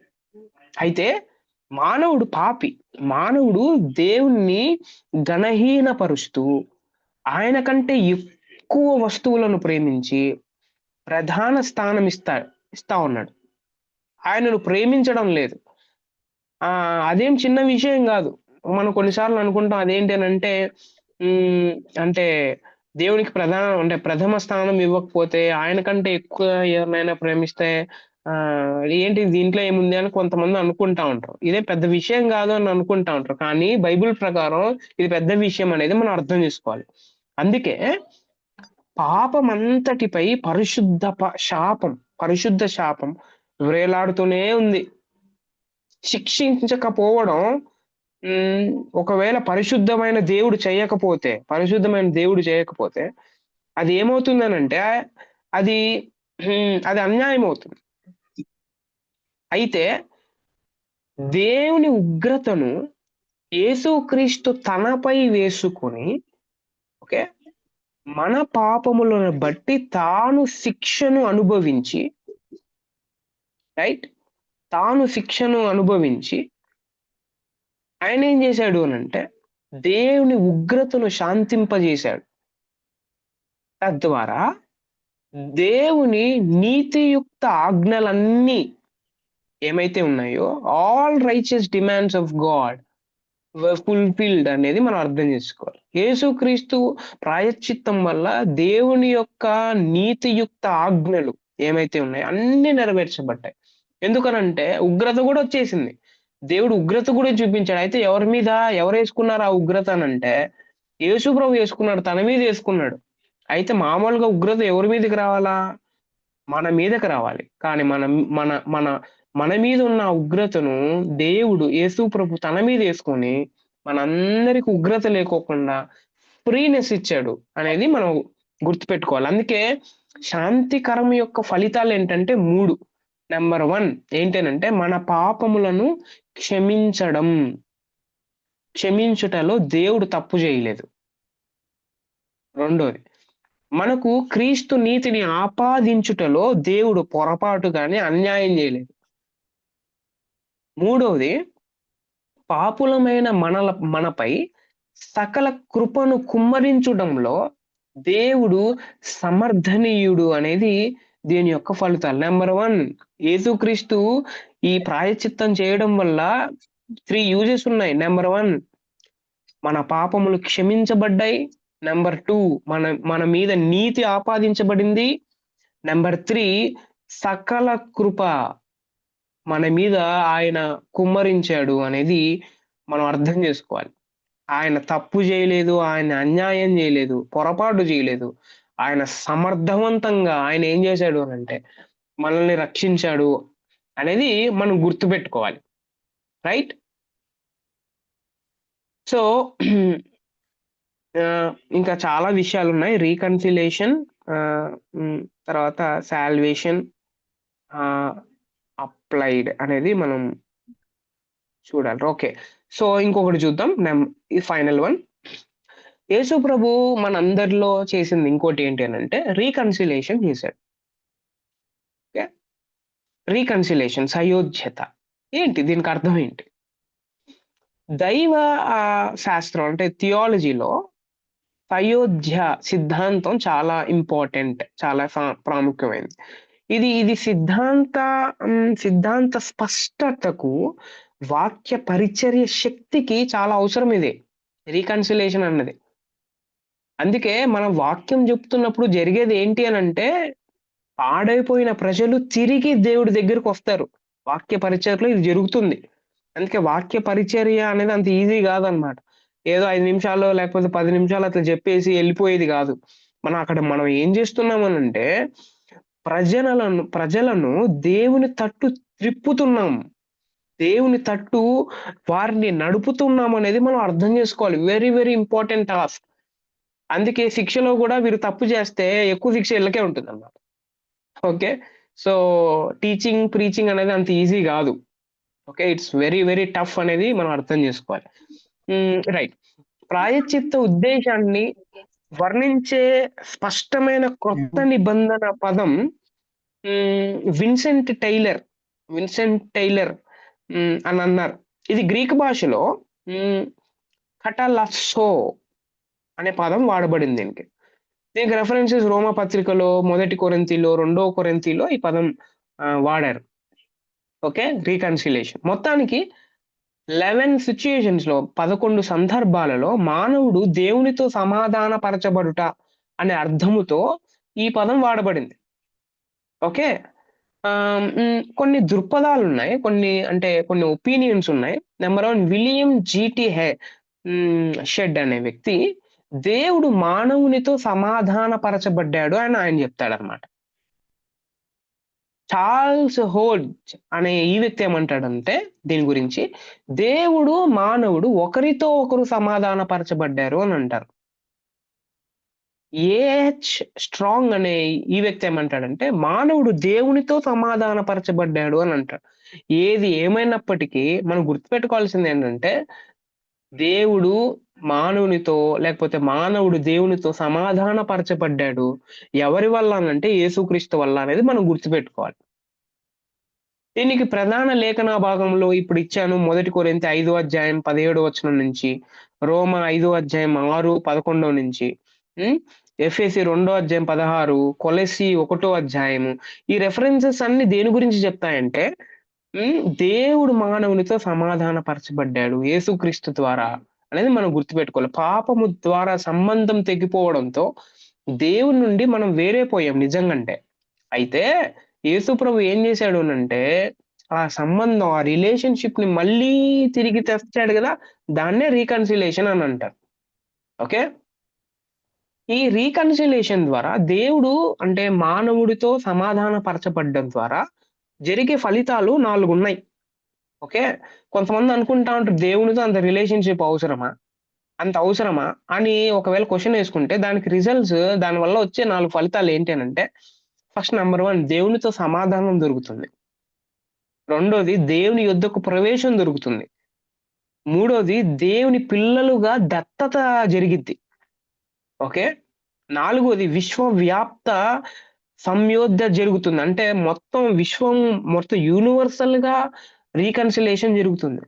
అయితే మానవుడు పాపి. మానవుడు దేవుణ్ణి గణహీనపరుస్తూ ఆయన కంటే ఎక్కువ వస్తువులను ప్రేమించి ప్రధాన స్థానం ఇస్తా ఉన్నాడు. ఆయనను ప్రేమించడం లేదు. అదేం చిన్న విషయం కాదు. మనం కొన్నిసార్లు అనుకుంటాం అదేంటి అనంటే అంటే దేవునికి ప్రథమ స్థానం ఇవ్వకపోతే ఆయన కంటే ఎక్కువ ఎవరినైనా ప్రేమిస్తే ఏంటి దీంట్లో ఏముంది అని కొంతమంది అనుకుంటా ఉంటారు. ఇదే పెద్ద విషయం కాదు అని అనుకుంటా ఉంటారు. కానీ బైబిల్ ప్రకారం ఇది పెద్ద విషయం అనేది మనం అర్థం చేసుకోవాలి. అందుకే పాపమంతటిపై పరిశుద్ధ శాపం వేలాడుతూనే ఉంది. శిక్షించకపోవడం ఒకవేళ పరిశుద్ధమైన దేవుడు చేయకపోతే అది ఏమవుతుందనంటే అది అన్యాయం అవుతుంది. అయితే దేవుని ఉగ్రతను యేసుక్రీస్తు తనపై వేసుకొని ఓకే మన పాపములను బట్టి తాను శిక్షను అనుభవించి ఆయన ఏం చేశాడు అనంటే దేవుని ఉగ్రతను శాంతింపజేశాడు. తద్వారా దేవుని నీతియుక్త ఆజ్ఞలన్నీ ఏమైతే ఉన్నాయో all righteous demands of God fulfilled అనేది మనం అర్థం చేసుకోవాలి. యేసుక్రీస్తు ప్రాయశ్చిత్తం వల్ల దేవుని యొక్క నీతియుక్త ఆజ్ఞలు ఏమైతే ఉన్నాయో అన్ని నెరవేర్చబడ్డాయి. ఎందుకనంటే ఉగ్రత కూడా వచ్చేసింది. దేవుడు ఉగ్రత కూడా చూపించాడు. అయితే ఎవరు వేసుకున్నారు ఆ ఉగ్రత అనంటే యేసు ప్రభు వేసుకున్నాడు, తన మీద వేసుకున్నాడు. అయితే మామూలుగా ఉగ్రత ఎవరి మీదకి రావాలా? మన మీదకి రావాలి. కానీ మన మీద ఉన్న ఉగ్రతను దేవుడు యేసు ప్రభు తన మీద వేసుకొని మనందరికి ఉగ్రత లేకోకుండా ఫ్రీనెస్ ఇచ్చాడు అనేది మనం గుర్తుపెట్టుకోవాలి. అందుకే శాంతికరం యొక్క ఫలితాలు ఏంటంటే 3. నెంబర్ 1 ఏంటనంటే మన పాపములను క్షమించుటలో దేవుడు తప్పు చేయలేదు. 2వది మనకు క్రీస్తు నీతిని ఆపాదించుటలో దేవుడు పొరపాటు కానీ అన్యాయం చేయలేదు. 3వది పాపులమైన మనపై సకల కృపను కుమ్మరించడంలో దేవుడు సమర్థనీయుడు అనేది దీని యొక్క ఫలితాలు. నెంబర్ 1 యేసుక్రీస్తు ఈ ప్రాయశ్చిత్తం చేయడం వల్ల 3 యూజెస్ ఉన్నాయి. నెంబర్ 1 మన పాపములు క్షమించబడ్డాయి. నెంబర్ 2 మన మీద నీతి ఆపాదించబడింది. నెంబర్ 3 సకల కృప మన మీద ఆయన కుమ్మరించాడు అనేది మనం అర్థం చేసుకోవాలి. ఆయన తప్పు చేయలేదు, ఆయన అన్యాయం చేయలేదు, పొరపాటు చేయలేదు. ఆయన సమర్థవంతంగా ఆయన ఏం చేశాడు అనంటే మనల్ని రక్షించాడు అనేది మనం గుర్తుపెట్టుకోవాలి. రైట్? సో ఇంకా చాలా విషయాలు ఉన్నాయి. రీకన్సిలేషన్, తర్వాత సాల్వేషన్, అప్లైడ్ అనేది మనం చూడాలి. ఓకే. సో ఇంకొకటి చూద్దాం. ఈ ఫైనల్ 1 యేసు ప్రభు మనందరిలో చేసింది ఇంకోటి ఏంటి అనంటే రీకన్సిలియేషన్ చేశాడు. ఓకే. రీకన్సిలియేషన్, సయోధ్యత. ఏంటి దీనికి అర్థం ఏంటి? దైవ శాస్త్రం అంటే థియాలజీలో సయోధ్య సిద్ధాంతం చాలా ఇంపార్టెంట్. చాలా ప్రాముఖ్యమైనది. ఇది సిద్ధాంత స్పష్టతకు, వాక్య పరిచర్య శక్తికి చాలా అవసరం ఇది. రీకన్సిలియేషన్ అన్నది. అందుకే మనం వాక్యం చెప్తున్నప్పుడు జరిగేది ఏంటి అనంటే, పాడైపోయిన ప్రజలు తిరిగి దేవుడి దగ్గరకొస్తారు. వాక్య పరిచర్యలో ఇది జరుగుతుంది. అందుకే వాక్య పరిచర్య అనేది అంత ఈజీ కాదనమాట. ఏదో 5 నిమిషాల్లో లేకపోతే 10 నిమిషాలు అట్లా చెప్పేసి ఎళ్ళిపోయేది గాదు. మనం ఏం చేస్తున్నామనంటే, ప్రజలను దేవుని తట్టు త్రిప్పుతున్నాం. దేవుని తట్టు వారిని నడుపుతున్నామనేది మనం అర్థం చేసుకోవాలి. Very, very important task. అందుకే శిక్షలో గూడా వీరు తప్పు చేస్తే ఎక్కువ శిక్ష ఈళ్ళకే ఉంటుందన్నమాట. ఓకే. సో, టీచింగ్, ప్రీచింగ్ అనేది అంత ఈజీ గాదు. Okay. It's very, very tough అనేది మనం అర్థం చేసుకోవాలి. రైట్. ప్రాయశ్చిత్త ఉద్దేశాన్ని వర్ణించే స్పష్టమైన కొత్త నిబంధన పదం విన్సెంట్ టైలర్ అని అన్నారు. ఇది గ్రీక్ భాషలో కటలస్సో అనే పదం వాడబడింది దీనికి. దీనికి రెఫరెన్సెస్ రోమా పత్రికలో, మొదటి కొరింథీలో, రెండో కొరింథీలో ఈ పదం వాడారు. ఓకే. రీకన్సిలియేషన్. మొత్తానికి 11 సిట్యుయేషన్స్‌లో 11 సందర్భాలలో మానవుడు దేవునితో సమాధానపరచబడుట అనే అర్థముతో ఈ పదం వాడబడింది. ఓకే. కొన్ని దృక్పథాలున్నాయి. కొన్ని ఒపీనియన్స్ ఉన్నాయి. నంబర్ 1 విలియం జీటీ షెడ్ అనే వ్యక్తి దేవుడు మానవునితో సమాధానపరచబడ్డాడు అని ఆయన చెప్తాడన్నమాట. చార్ల్స్ హోడ్జ్ అనే ఈ వ్యక్తి ఏమంటాడంటే దీని గురించి, దేవుడు, మానవుడు ఒకరితో ఒకరు సమాధానపరచబడ్డారు అని అంటారు. ఏహెచ్ స్ట్రాంగ్ అనే ఈ వ్యక్తి ఏమంటాడంటే, మానవుడు దేవునితో సమాధానపరచబడ్డాడు అని అంటాడు. ఏది ఏమైనప్పటికీ మనం గుర్తుపెట్టుకోవాల్సింది ఏంటంటే, దేవుడు మానవునితో లేకపోతే మానవుడు దేవునితో సమాధానపరచబడ్డాడు. ఎవరి వల్ల అనంటే యేసుక్రీస్తు వల్ల అనేది మనం గుర్తుపెట్టుకోవాలి. దీనికి ప్రధాన లేఖన భాగంలో ఇప్పుడు ఇచ్చాను. మొదటి కొరింథీ 5వ అధ్యాయం 17వ వచనం నుంచి, రోమా 5వ అధ్యాయం 6, 11 నుంచి, ఎఫెసీ 2వ అధ్యాయం 16, కొలస్సీ 1వ అధ్యాయము. ఈ రెఫరెన్సెస్ అన్ని దేని గురించి చెప్తాయంటే, దేవుడు మానవునితో సమాధానపరచబడ్డాడు యేసుక్రీస్తు ద్వారా అనేది మనం గుర్తుపెట్టుకోవాలి. పాపము ద్వారా సంబంధం తెగిపోవడంతో దేవుని నుండి మనం వేరైపోయాం నిజంగంటే. అయితే యేసు ప్రభు ఏం చేశాడు అనంటే, ఆ సంబంధం, ఆ రిలేషన్‌షిప్‌ని మళ్ళీ తిరిగి తెచ్చాడు గదా! దాన్నే రీకన్సిలియేషన్ అని అంటారు. ఓకే. ఈ రీకన్సిలియేషన్ ద్వారా దేవుడు అంటే మానవుడితో సమాధానపరచబడ్డం ద్వారా జరిగే ఫలితాలు 4 ఉన్నాయి. ఓకే. కొంతమంది అనుకుంటా ఉంటారు, దేవునితో అంత రిలేషన్‌షిప్ అవసరమా? అంత అవసరమా? అని ఒకవేళ క్వెషన్ యేసుకుంటే దానికి రిజల్ట్స్, దానివల్ల వచ్చే 4 ఫలితాలు ఏంటి అనంటే, ఫస్ట్ నంబర్ 1 దేవునితో సమాధానం దొరుకుతుంది. రెండోది దేవుని యొద్దకు ప్రవేశం దొరుకుతుంది. మూడోది దేవుని పిల్లలుగా దత్తత జరిగిద్ది. ఓకే. నాలుగోది విశ్వవ్యాప్త సంయోధ్య జరుగుతుంది. అంటే మొత్తం యూనివర్సల్‌గా రీకన్సిలియేషన్ జరుగుతుంది.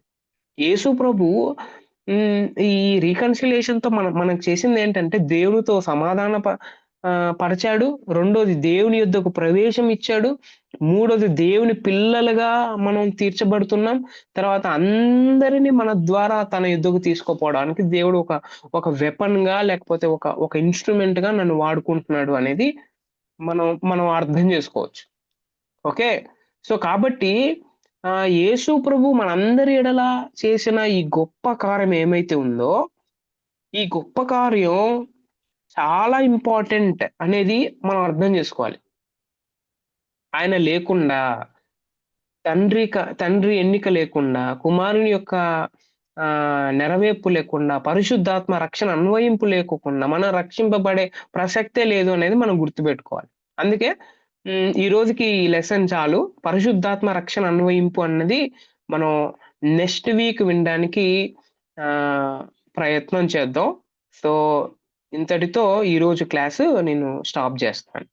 యేసు ప్రభు ఈ రీకన్సిలియేషన్‌తో మనకు చేసిందేంటంటే దేవునితో పరిచాడు. రెండోది దేవుని యొద్దకు ప్రవేశం ఇచ్చాడు. మూడోది దేవుని పిల్లలుగా మనం తీర్చబడుతున్నాం. తర్వాత అందరిని మన ద్వారా తన యొద్దకు తీసుకుపోవడానికి దేవుడు ఒక వెపన్‌గా లేకపోతే ఒక ఇన్‌స్ట్రుమెంట్‌గా నన్ను వాడుకుంటున్నాడు అనేది మనం అర్థం చేసుకోవచ్చు. ఓకే. సో, కాబట్టి యేసు ప్రభు మనందరి ఎడల చేసిన ఈ గొప్ప కార్యం ఏమైతే ఉందో, ఈ గొప్ప కార్యం చాలా ఇంపార్టెంట్ అనేది మనం అర్థం చేసుకోవాలి. ఆయన లేకుండా, తండ్రి ఎన్నిక లేకుండా, కుమారుని యొక్క నెరవేర్పు లేకుండా, పరిశుద్ధాత్మ రక్షణ అన్వయింపు లేకోకుండా మనం రక్షింపబడే ప్రసక్తే లేదు అనేది మనం గుర్తుపెట్టుకోవాలి. అందుకే ఈ రోజుకి ఈ లెసన్ చాలు. పరిశుద్ధాత్మ రక్షణ అన్వయింపు అన్నది మనం నెక్స్ట్ వీక్ వినడానికి ప్రయత్నం చేద్దాం. సో, ఇంతటితో ఈరోజు క్లాసు నేను స్టాప్ జేస్తాను.